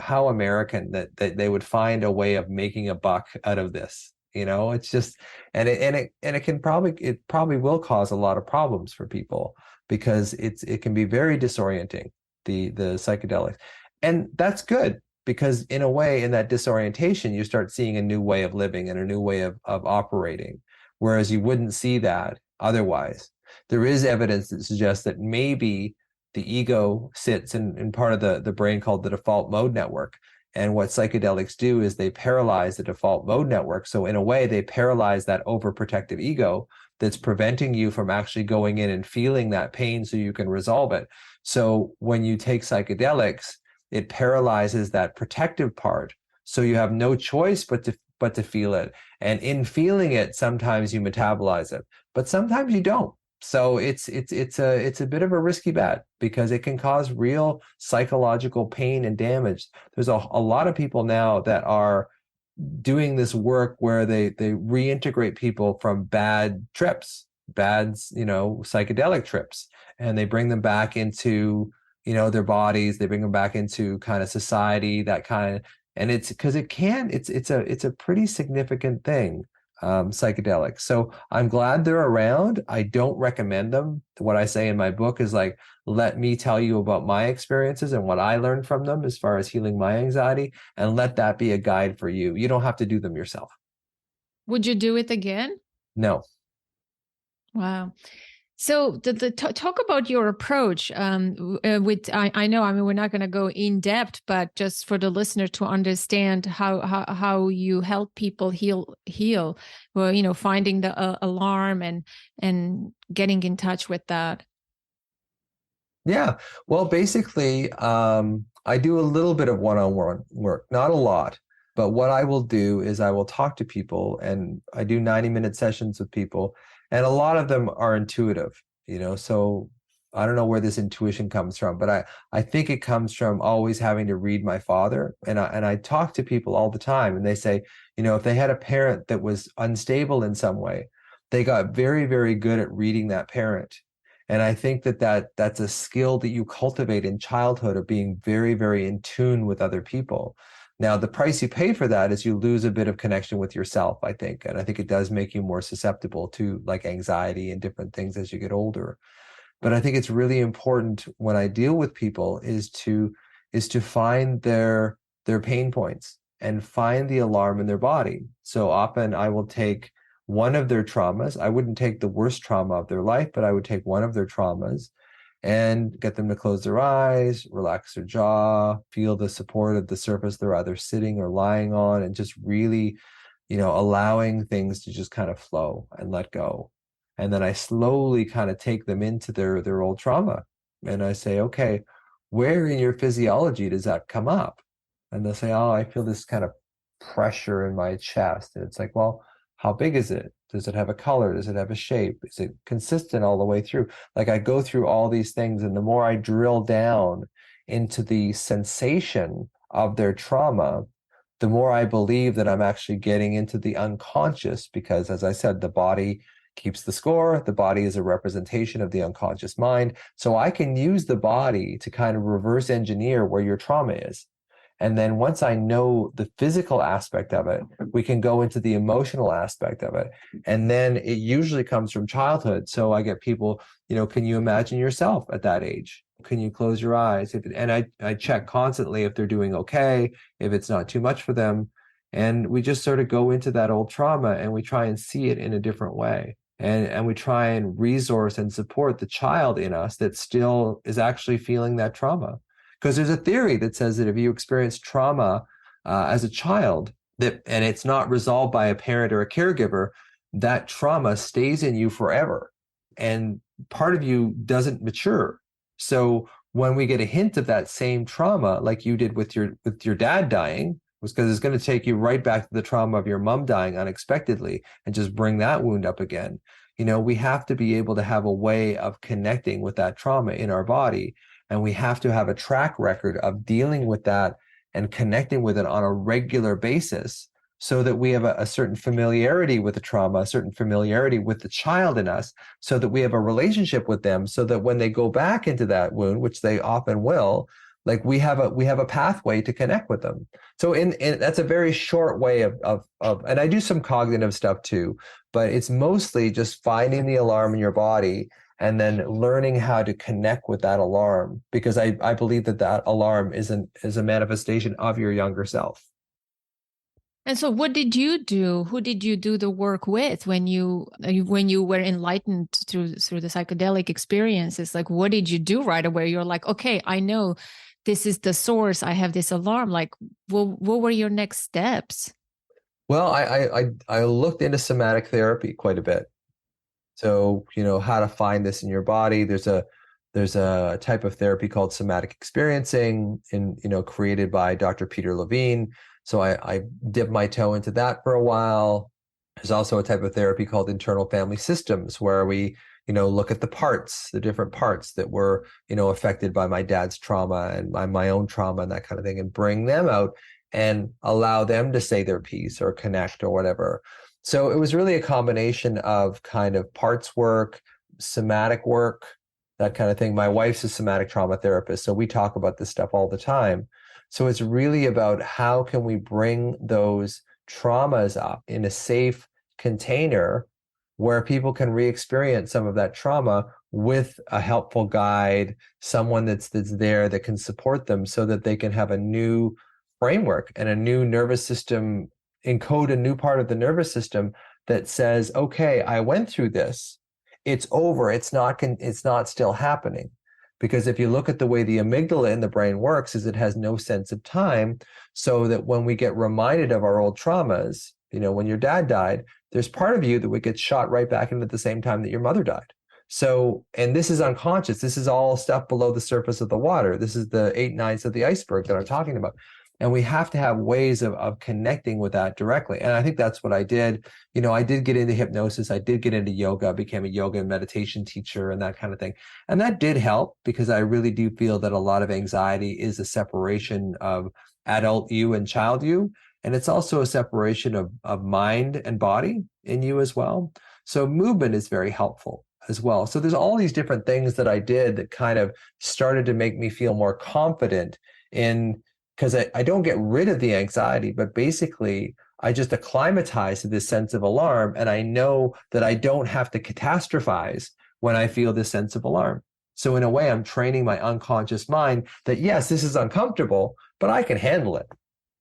how American that they would find a way of making a buck out of this. It's just, and it probably will cause a lot of problems for people, because it can be very disorienting, the psychedelics. And that's good, because in a way, in that disorientation, you start seeing a new way of living and a new way of operating, whereas you wouldn't see that otherwise. There is evidence that suggests that maybe the ego sits in part of the brain called the default mode network. And what psychedelics do is they paralyze the default mode network. So in a way, they paralyze that overprotective ego that's preventing you from actually going in and feeling that pain so you can resolve it. So when you take psychedelics, it paralyzes that protective part. So you have no choice but to feel it. And in feeling it, sometimes you metabolize it, but sometimes you don't. So it's a bit of a risky bet, because it can cause real psychological pain and damage. There's a lot of people now that are doing this work where they reintegrate people from bad trips, psychedelic trips, and they bring them back into their bodies. They bring them back into kind of society, that kind of, and it's because it's a pretty significant thing, psychedelics. So I'm glad they're around. I don't recommend them. What I say in my book is like, let me tell you about my experiences and what I learned from them as far as healing my anxiety, and let that be a guide for you. You don't have to do them yourself. Would you do it again? No. Wow. So talk about your approach with, I know, I mean, we're not going to go in depth, but just for the listener to understand how you help people heal, well, finding the alarm and getting in touch with that. Yeah. Well, basically, I do a little bit of one-on-one work, not a lot, but what I will do is I will talk to people, and I do 90-minute sessions with people. And a lot of them are intuitive, so I don't know where this intuition comes from, but I think it comes from always having to read my father. And I talk to people all the time, and they say, if they had a parent that was unstable in some way, they got very, very good at reading that parent. And I think that's a skill that you cultivate in childhood, of being very, very in tune with other people. Now, the price you pay for that is you lose a bit of connection with yourself, I think. And I think it does make you more susceptible to like anxiety and different things as you get older. But I think it's really important when I deal with people is to find their pain points and find the alarm in their body. So often I will take one of their traumas. I wouldn't take the worst trauma of their life, but I would take one of their traumas and get them to close their eyes, relax their jaw, feel the support of the surface they're either sitting or lying on, and just really, allowing things to just kind of flow and let go. And then I slowly kind of take them into their old trauma. And I say, okay, where in your physiology does that come up? And they'll say, oh, I feel this kind of pressure in my chest. And it's like, well, how big is it? Does it have a color? Does it have a shape? Is it consistent all the way through? Like, I go through all these things, and the more I drill down into the sensation of their trauma, the more I believe that I'm actually getting into the unconscious, because, as I said, the body keeps the score. The body is a representation of the unconscious mind. So I can use the body to kind of reverse engineer where your trauma is. And then once I know the physical aspect of it, we can go into the emotional aspect of it. And then it usually comes from childhood. So I get people, can you imagine yourself at that age? Can you close your eyes? And I check constantly if they're doing okay, if it's not too much for them. And we just sort of go into that old trauma, and we try and see it in a different way. And we try and resource and support the child in us that still is actually feeling that trauma. Because there's a theory that says that if you experience trauma as a child, and it's not resolved by a parent or a caregiver, that trauma stays in you forever. And part of you doesn't mature. So when we get a hint of that same trauma, like you did with your dad dying, was because it's going to take you right back to the trauma of your mom dying unexpectedly and just bring that wound up again. We have to be able to have a way of connecting with that trauma in our body, and we have to have a track record of dealing with that and connecting with it on a regular basis, so that we have a certain familiarity with the trauma, a certain familiarity with the child in us, so that we have a relationship with them, so that when they go back into that wound, which they often will, like we have a pathway to connect with them. So in that's a very short way of and I do some cognitive stuff too, but it's mostly just finding the alarm in your body and then learning how to connect with that alarm, because I believe that alarm is a manifestation of your younger self. And so what did you do? Who did you do the work with when you were enlightened through the psychedelic experiences? Like, what did you do right away? You're like, okay, I know this is the source. I have this alarm. Like, what were your next steps? Well, I looked into somatic therapy quite a bit. So, how to find this in your body. There's a type of therapy called somatic experiencing, created by Dr. Peter Levine. So I dipped my toe into that for a while. There's also a type of therapy called internal family systems, where we, look at the different parts that were, affected by my dad's trauma and my own trauma and that kind of thing, and bring them out and allow them to say their piece or connect or whatever. So it was really a combination of kind of parts work, somatic work, that kind of thing. My wife's a somatic trauma therapist, so we talk about this stuff all the time. So it's really about how can we bring those traumas up in a safe container where people can re-experience some of that trauma with a helpful guide, someone that's there that can support them, so that they can have a new framework and a new nervous system, encode a new part of the nervous system that says, okay, I went through this. It's over. It's not still happening. Because if you look at the way the amygdala in the brain works, is it has no sense of time, so that when we get reminded of our old traumas, when your dad died, there's part of you that would get shot right back into the same time that your mother died. So, and this is unconscious. This is all stuff below the surface of the water. This is the 8/9 of the iceberg that I'm talking about. And we have to have ways of connecting with that directly. And I think that's what I did. I did get into hypnosis. I did get into yoga, became a yoga and meditation teacher and that kind of thing. And that did help, because I really do feel that a lot of anxiety is a separation of adult you and child you. And it's also a separation of mind and body in you as well. So movement is very helpful as well. So there's all these different things that I did that kind of started to make me feel more confident in, because I don't get rid of the anxiety, but basically I just acclimatize to this sense of alarm, and I know that I don't have to catastrophize when I feel this sense of alarm. So in a way, I'm training my unconscious mind that, yes, this is uncomfortable, but I can handle it.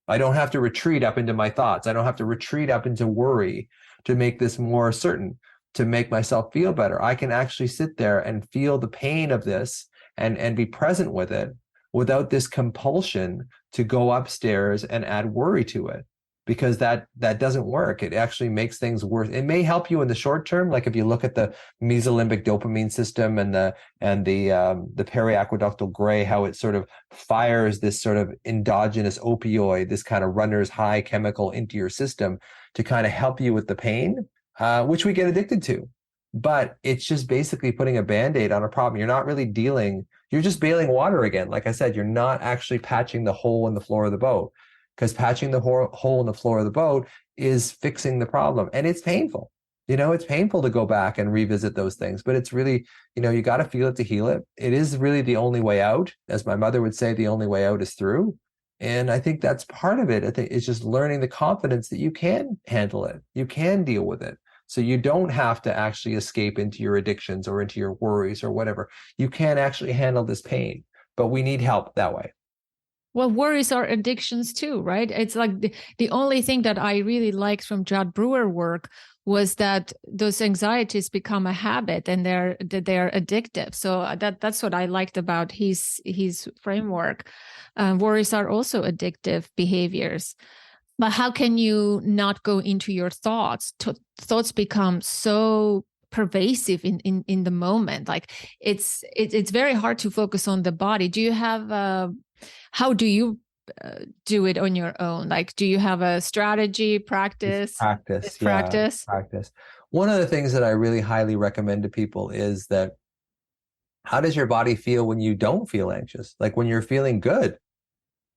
I don't have to retreat up into my thoughts. I don't have to retreat up into worry to make this more certain, to make myself feel better. I can actually sit there and feel the pain of this and be present with it, without this compulsion to go upstairs and add worry to it, because that doesn't work. It actually makes things worse. It may help you in the short term, like if you look at the mesolimbic dopamine system and the periaqueductal gray, how it sort of fires this sort of endogenous opioid, this kind of runner's high chemical into your system to kind of help you with the pain, which we get addicted to. But it's just basically putting a Band-Aid on a problem. You're not really you're just bailing water again. Like I said, you're not actually patching the hole in the floor of the boat, because patching the hole in the floor of the boat is fixing the problem. And it's painful. It's painful to go back and revisit those things, but it's really, you got to feel it to heal it. It is really the only way out. As my mother would say, the only way out is through. And I think that's part of it. I think it's just learning the confidence that you can handle it. You can deal with it. So you don't have to actually escape into your addictions or into your worries or whatever. You can actually handle this pain, but we need help that way. Well, worries are addictions too, right? It's like the only thing that I really liked from Jod Brewer work was that those anxieties become a habit and they're addictive. So that's what I liked about his framework. Worries are also addictive behaviors. But how can you not go into your thoughts? Thoughts become so pervasive in the moment. Like it's very hard to focus on the body. Do you have how do you do it on your own? Like, do you have a strategy, practice? Practice, It's yeah, practice. practice. One of the things that I really highly recommend to people is that how does your body feel when you don't feel anxious? Like when you're feeling good,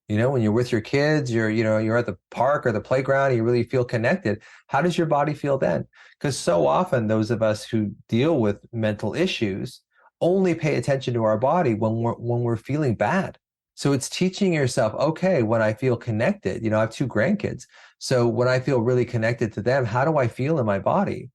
when you're with your kids, you're at the park or the playground, you really feel connected. How does your body feel then? Because so often those of us who deal with mental issues only pay attention to our body when we're feeling bad. So it's teaching yourself, okay, when I feel connected, I have 2 grandkids. So when I feel really connected to them, how do I feel in my body?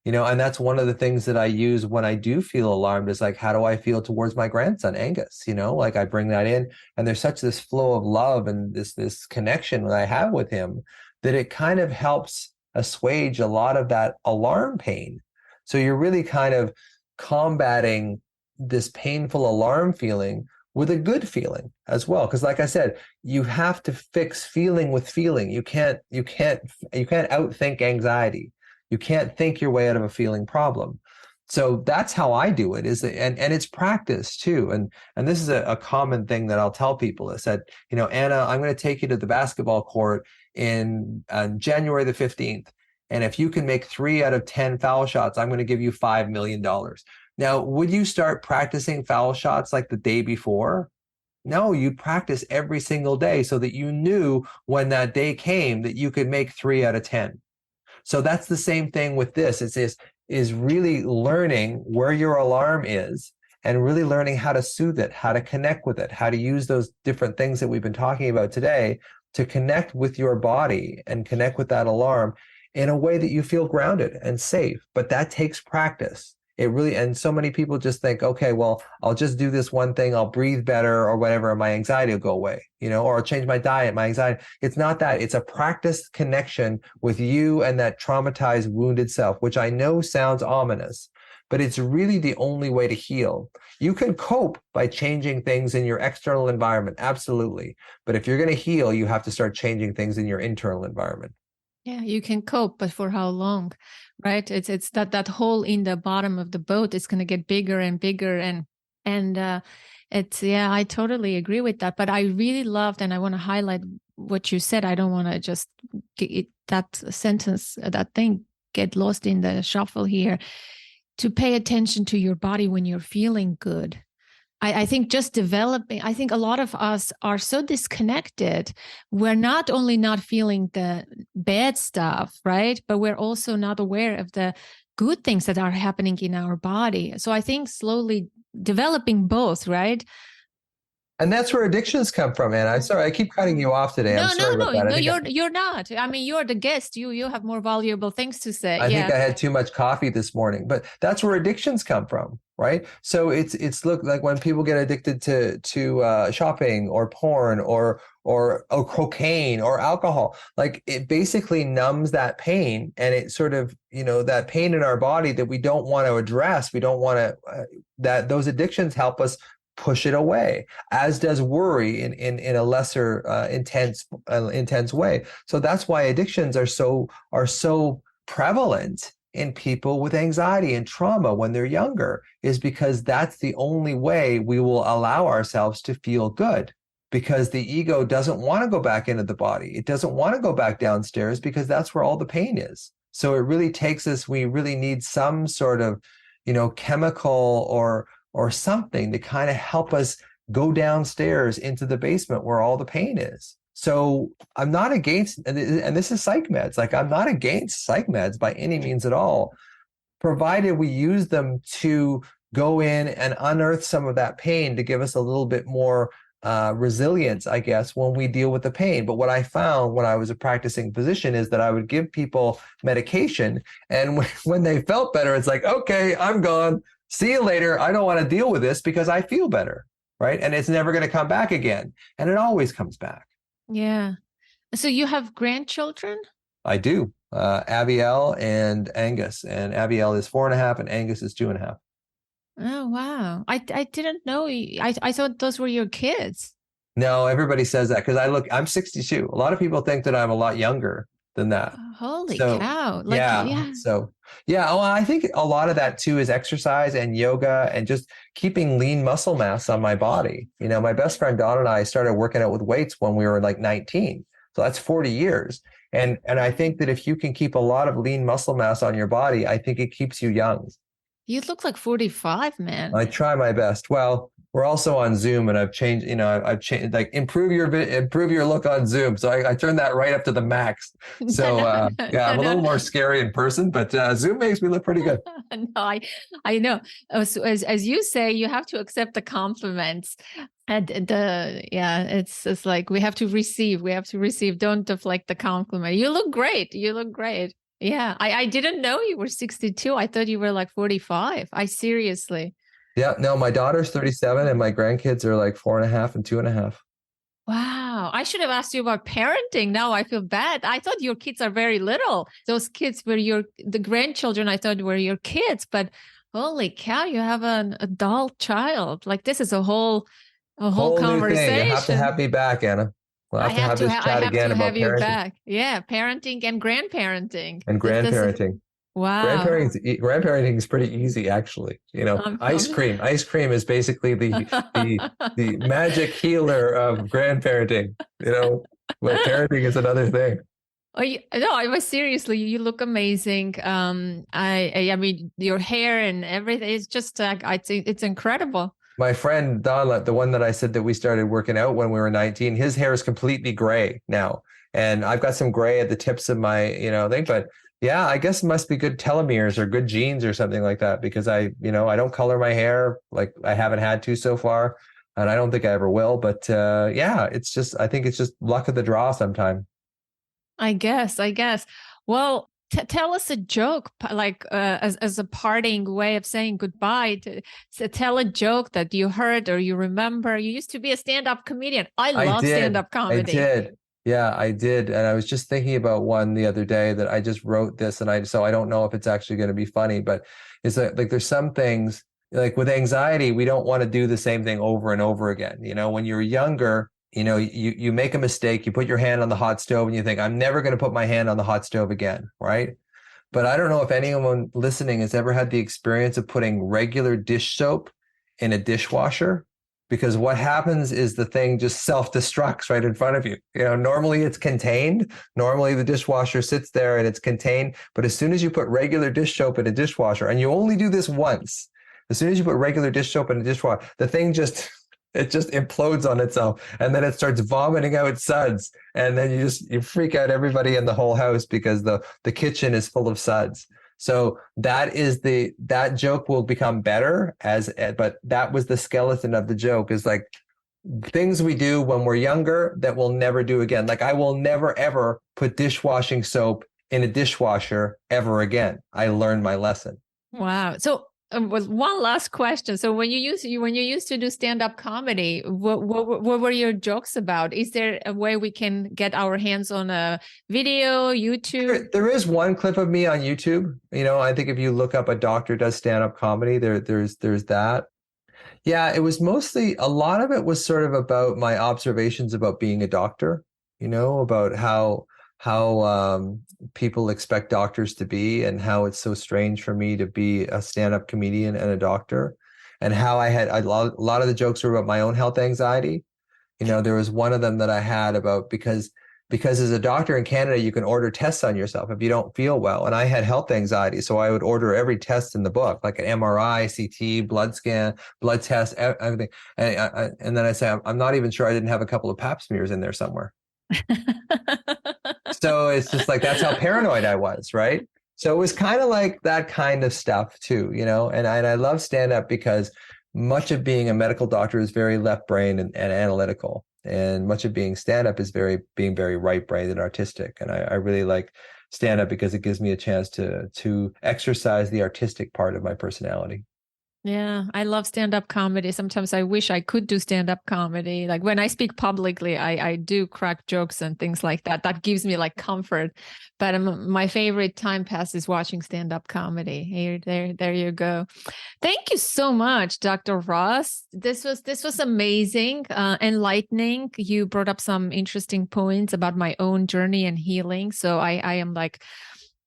And that's one of the things that I use when I do feel alarmed is like, how do I feel towards my grandson, Angus? Like I bring that in, and there's such this flow of love and this connection that I have with him that it kind of helps assuage a lot of that alarm pain. So you're really kind of combating this painful alarm feeling with a good feeling as well. Because like I said, you have to fix feeling with feeling. You can't outthink anxiety. You can't think your way out of a feeling problem. So that's how I do it, and it's practice too. And this is a common thing that I'll tell people is that, Anna, I'm going to take you to the basketball court in January the 15th. And if you can make 3 out of 10 foul shots, I'm going to give you $5 million. Now, would you start practicing foul shots like the day before? No, you practice every single day so that you knew when that day came that you could make 3 out of 10. So that's the same thing with this. Is really learning where your alarm is and really learning how to soothe it, how to connect with it, how to use those different things that we've been talking about today to connect with your body and connect with that alarm in a way that you feel grounded and safe. But that takes practice. And so many people just think, okay, well, I'll just do this one thing, I'll breathe better or whatever, and my anxiety will go away, or I'll change my diet, my anxiety. It's not that. It's a practice connection with you and that traumatized, wounded self, which I know sounds ominous, but it's really the only way to heal. You can cope by changing things in your external environment, absolutely. But if you're going to heal, you have to start changing things in your internal environment. Yeah, you can cope, but for how long, right? It's that hole in the bottom of the boat is going to get bigger and bigger, and I totally agree with that. But I really loved, and I want to highlight what you said. I don't want to just that sentence, that thing, get lost in the shuffle here. To pay attention to your body when you're feeling good. I think just developing, I think a lot of us are so disconnected. We're not only not feeling the bad stuff, right? But we're also not aware of the good things that are happening in our body. So I think slowly developing both, right? And that's where addictions come from, Anna. I'm sorry, I keep cutting you off today. I'm sorry about that. No, you're not. I mean, you're the guest. You have more valuable things to say. I think I had too much coffee this morning, but that's where addictions come from, right? So it's look like when people get addicted to shopping or porn or cocaine or alcohol, like it basically numbs that pain, and it sort of, that pain in our body that we don't want to address. We don't want to that those addictions help us push it away, as does worry in a lesser intense way. So that's why addictions are so prevalent in people with anxiety and trauma when they're younger, is because that's the only way we will allow ourselves to feel good, because the ego doesn't want to go back into the body. It doesn't want to go back downstairs because that's where all the pain is. So it really takes us, we really need some sort of, chemical or something to kind of help us go downstairs into the basement where all the pain is. So I'm not against, and this is psych meds, like I'm not against psych meds by any means at all, provided we use them to go in and unearth some of that pain to give us a little bit more resilience, I guess, when we deal with the pain. But what I found when I was a practicing physician is that I would give people medication, and when they felt better, it's like, okay, I'm gone. See you later. I don't want to deal with this because I feel better, right? And it's never going to come back again. And it always comes back. Yeah. So you have grandchildren? I do. Abiel and Angus. And Abiel is 4.5 and Angus is 2.5. Oh, wow. I didn't know. I thought those were your kids. No, everybody says that because I'm 62. A lot of people think that I'm a lot younger than that. Holy So cow. Like, yeah, yeah. so yeah, well, I think a lot of that too is exercise and yoga and just keeping lean muscle mass on my body. My best friend Don and I started working out with weights when we were like 19. So that's 40 years. And I think that if you can keep a lot of lean muscle mass on your body, I think it keeps you young. You look like 45, man. I try my best. Well, we're also on Zoom, and I've changed. I've changed, like, improve your look on Zoom. So I turned that right up to the max. So yeah, I'm a No, little no. more scary in person, but Zoom makes me look pretty good. No, I know. So as you say, you have to accept the compliments. And yeah, it's like we have to receive. We have to receive. Don't deflect the compliment. You look great. You look great. Yeah, I didn't know you were 62. I thought you were like 45. I seriously. Yeah, no, my daughter's 37, and my grandkids are like 4.5 and 2.5. Wow. I should have asked you about parenting. Now I feel bad. I thought your kids are very little. Those kids were the grandchildren I thought were your kids, but holy cow, you have an adult child. Like this is a whole Whole new thing. You have to conversation. have me back, Anna. We'll have to have this I chat have again to have about you parenting back. Yeah, parenting and grandparenting. and This is grandparenting. wow. Grandparenting is pretty easy, actually. Ice Um, cream. Ice cream is basically the magic healer of grandparenting. But parenting is another thing. Oh, no, I was seriously, you look amazing. I mean, your hair and everything is just, I think it's incredible. My friend Don, the one that I said that we started working out when we were 19, his hair is completely gray now, and I've got some gray at the tips of my, thing. But yeah, I guess it must be good telomeres or good genes or something like that, because I don't color my hair, like I haven't had to so far, and I don't think I ever will. But yeah, I think it's just luck of the draw sometime. I guess. Well, tell us a joke, like as a parting way of saying goodbye. Tell a joke that you heard or you remember. You used to be a stand-up comedian. I love stand-up I comedy. did. Yeah, I did. And I was just thinking about one the other day that I just wrote this, and so I don't know if it's actually going to be funny, but it's like there's some things, like with anxiety, we don't want to do the same thing over and over again. When you're younger, you make a mistake, you put your hand on the hot stove and you think, I'm never going to put my hand on the hot stove again, right? But I don't know if anyone listening has ever had the experience of putting regular dish soap in a dishwasher, because what happens is the thing just self-destructs right in front of you. Normally it's contained. Normally the dishwasher sits there and it's contained. But as soon as you put regular dish soap in a dishwasher, and you only do this once, as soon as you put regular dish soap in a dishwasher, the thing just implodes on itself, and then it starts vomiting out suds, and then you freak out everybody in the whole house because the kitchen is full of suds. So that joke will become better but that was the skeleton of the joke, is like things we do when we're younger that we'll never do again. Like I will never ever put dishwashing soap in a dishwasher ever again. I learned my lesson. Wow. So was one last question. So when you used to do stand-up comedy, what were your jokes about? Is there a way we can get our hands on a video, YouTube? There is one clip of me on YouTube. I think if you look up "A Doctor Does Stand-Up Comedy," there's that. Yeah, it was mostly, a lot of it was sort of about my observations about being a doctor, about how people expect doctors to be, and how it's so strange for me to be a stand-up comedian and a doctor, and how a lot of the jokes were about my own health anxiety. There was one of them that I had about, because as a doctor in Canada, you can order tests on yourself if you don't feel well. And I had health anxiety, so I would order every test in the book, like an MRI, CT, blood scan, blood test, everything. And then I say, I'm not even sure I didn't have a couple of pap smears in there somewhere. So it's just like, that's how paranoid I was, right? So it was kind of like that kind of stuff too, and I love stand-up because much of being a medical doctor is very left brain and analytical, and much of being stand-up is being very right brained and artistic. And I really like stand-up because it gives me a chance to exercise the artistic part of my personality. Yeah, I love stand-up comedy. Sometimes I wish I could do stand-up comedy. Like when I speak publicly, I do crack jokes and things like that. That gives me like comfort. But my favorite time pass is watching stand-up comedy. Here, there you go. Thank you so much, Dr. Ross. This was amazing, enlightening. You brought up some interesting points about my own journey and healing. So I am like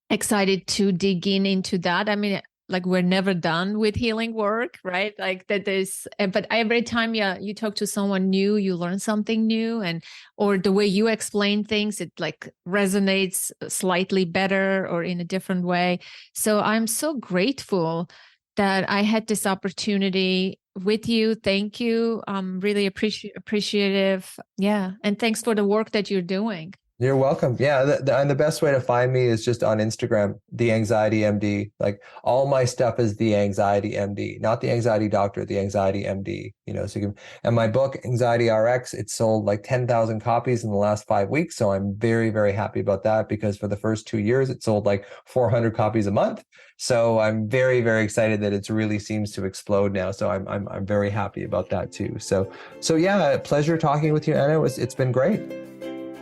excited to dig into that. I mean, like we're never done with healing work, right? Like that there's, but every time you talk to someone new, you learn something new, and or the way you explain things, it like resonates slightly better or in a different way. So I'm so grateful that I had this opportunity with you. Thank you. I'm really appreciative. Yeah. And thanks for the work that you're doing. You're welcome. Yeah, and the best way to find me is just on Instagram, The Anxiety MD. Like all my stuff is The Anxiety MD, not The Anxiety Doctor, The Anxiety MD. So you can, and my book, Anxiety RX, it sold like 10,000 copies in the last 5 weeks. So I'm very, very happy about that because for the first 2 years, it sold like 400 copies a month. So I'm very, very excited that it really seems to explode now. So I'm very happy about that too. So yeah, pleasure talking with you, Anna. It's been great.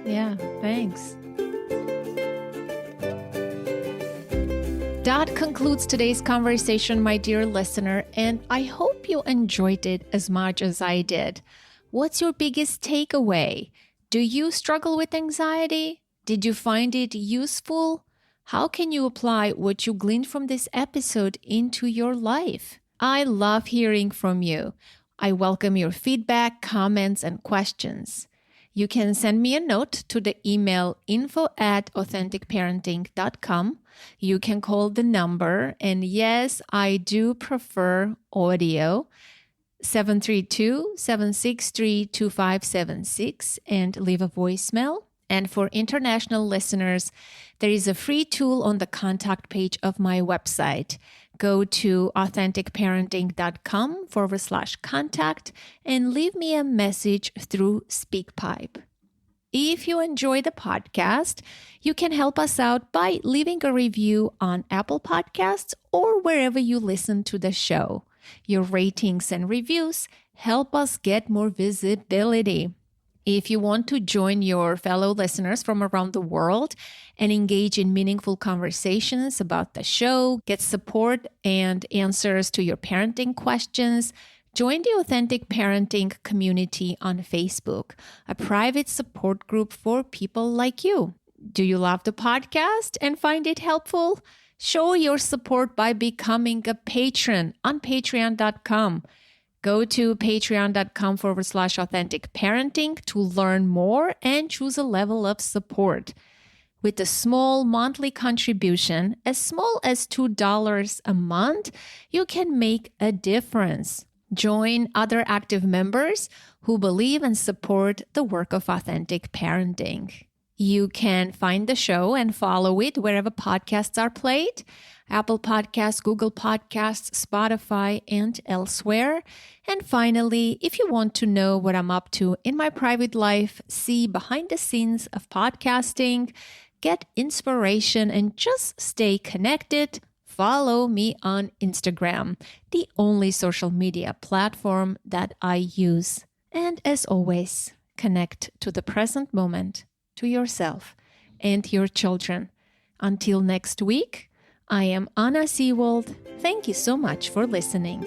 Yeah, thanks. That concludes today's conversation, my dear listener, and I hope you enjoyed it as much as I did. What's your biggest takeaway? Do you struggle with anxiety? Did you find it useful? How can you apply what you gleaned from this episode into your life? I love hearing from you. I welcome your feedback, comments, and questions. You can send me a note to the email info@authenticparenting.com. You can call the number, and yes, I do prefer audio, 732-763-2576, and leave a voicemail. And for international listeners, there is a free tool on the contact page of my website. Go to authenticparenting.com/contact and leave me a message through SpeakPipe. If you enjoy the podcast, you can help us out by leaving a review on Apple Podcasts or wherever you listen to the show. Your ratings and reviews help us get more visibility. If you want to join your fellow listeners from around the world and engage in meaningful conversations about the show, get support and answers to your parenting questions, join the Authentic Parenting community on Facebook, a private support group for people like you. Do you love the podcast and find it helpful? Show your support by becoming a patron on patreon.com. Go to patreon.com/authentic parenting to learn more and choose a level of support. With a small monthly contribution, as small as $2 a month, you can make a difference. Join other active members who believe and support the work of Authentic Parenting. You can find the show and follow it wherever podcasts are played. Apple Podcasts, Google Podcasts, Spotify, and elsewhere. And finally, if you want to know what I'm up to in my private life, see behind the scenes of podcasting, get inspiration, and just stay connected, follow me on Instagram, the only social media platform that I use. And as always, connect to the present moment, to yourself and your children. Until next week, I am Anna Seewald. Thank you so much for listening.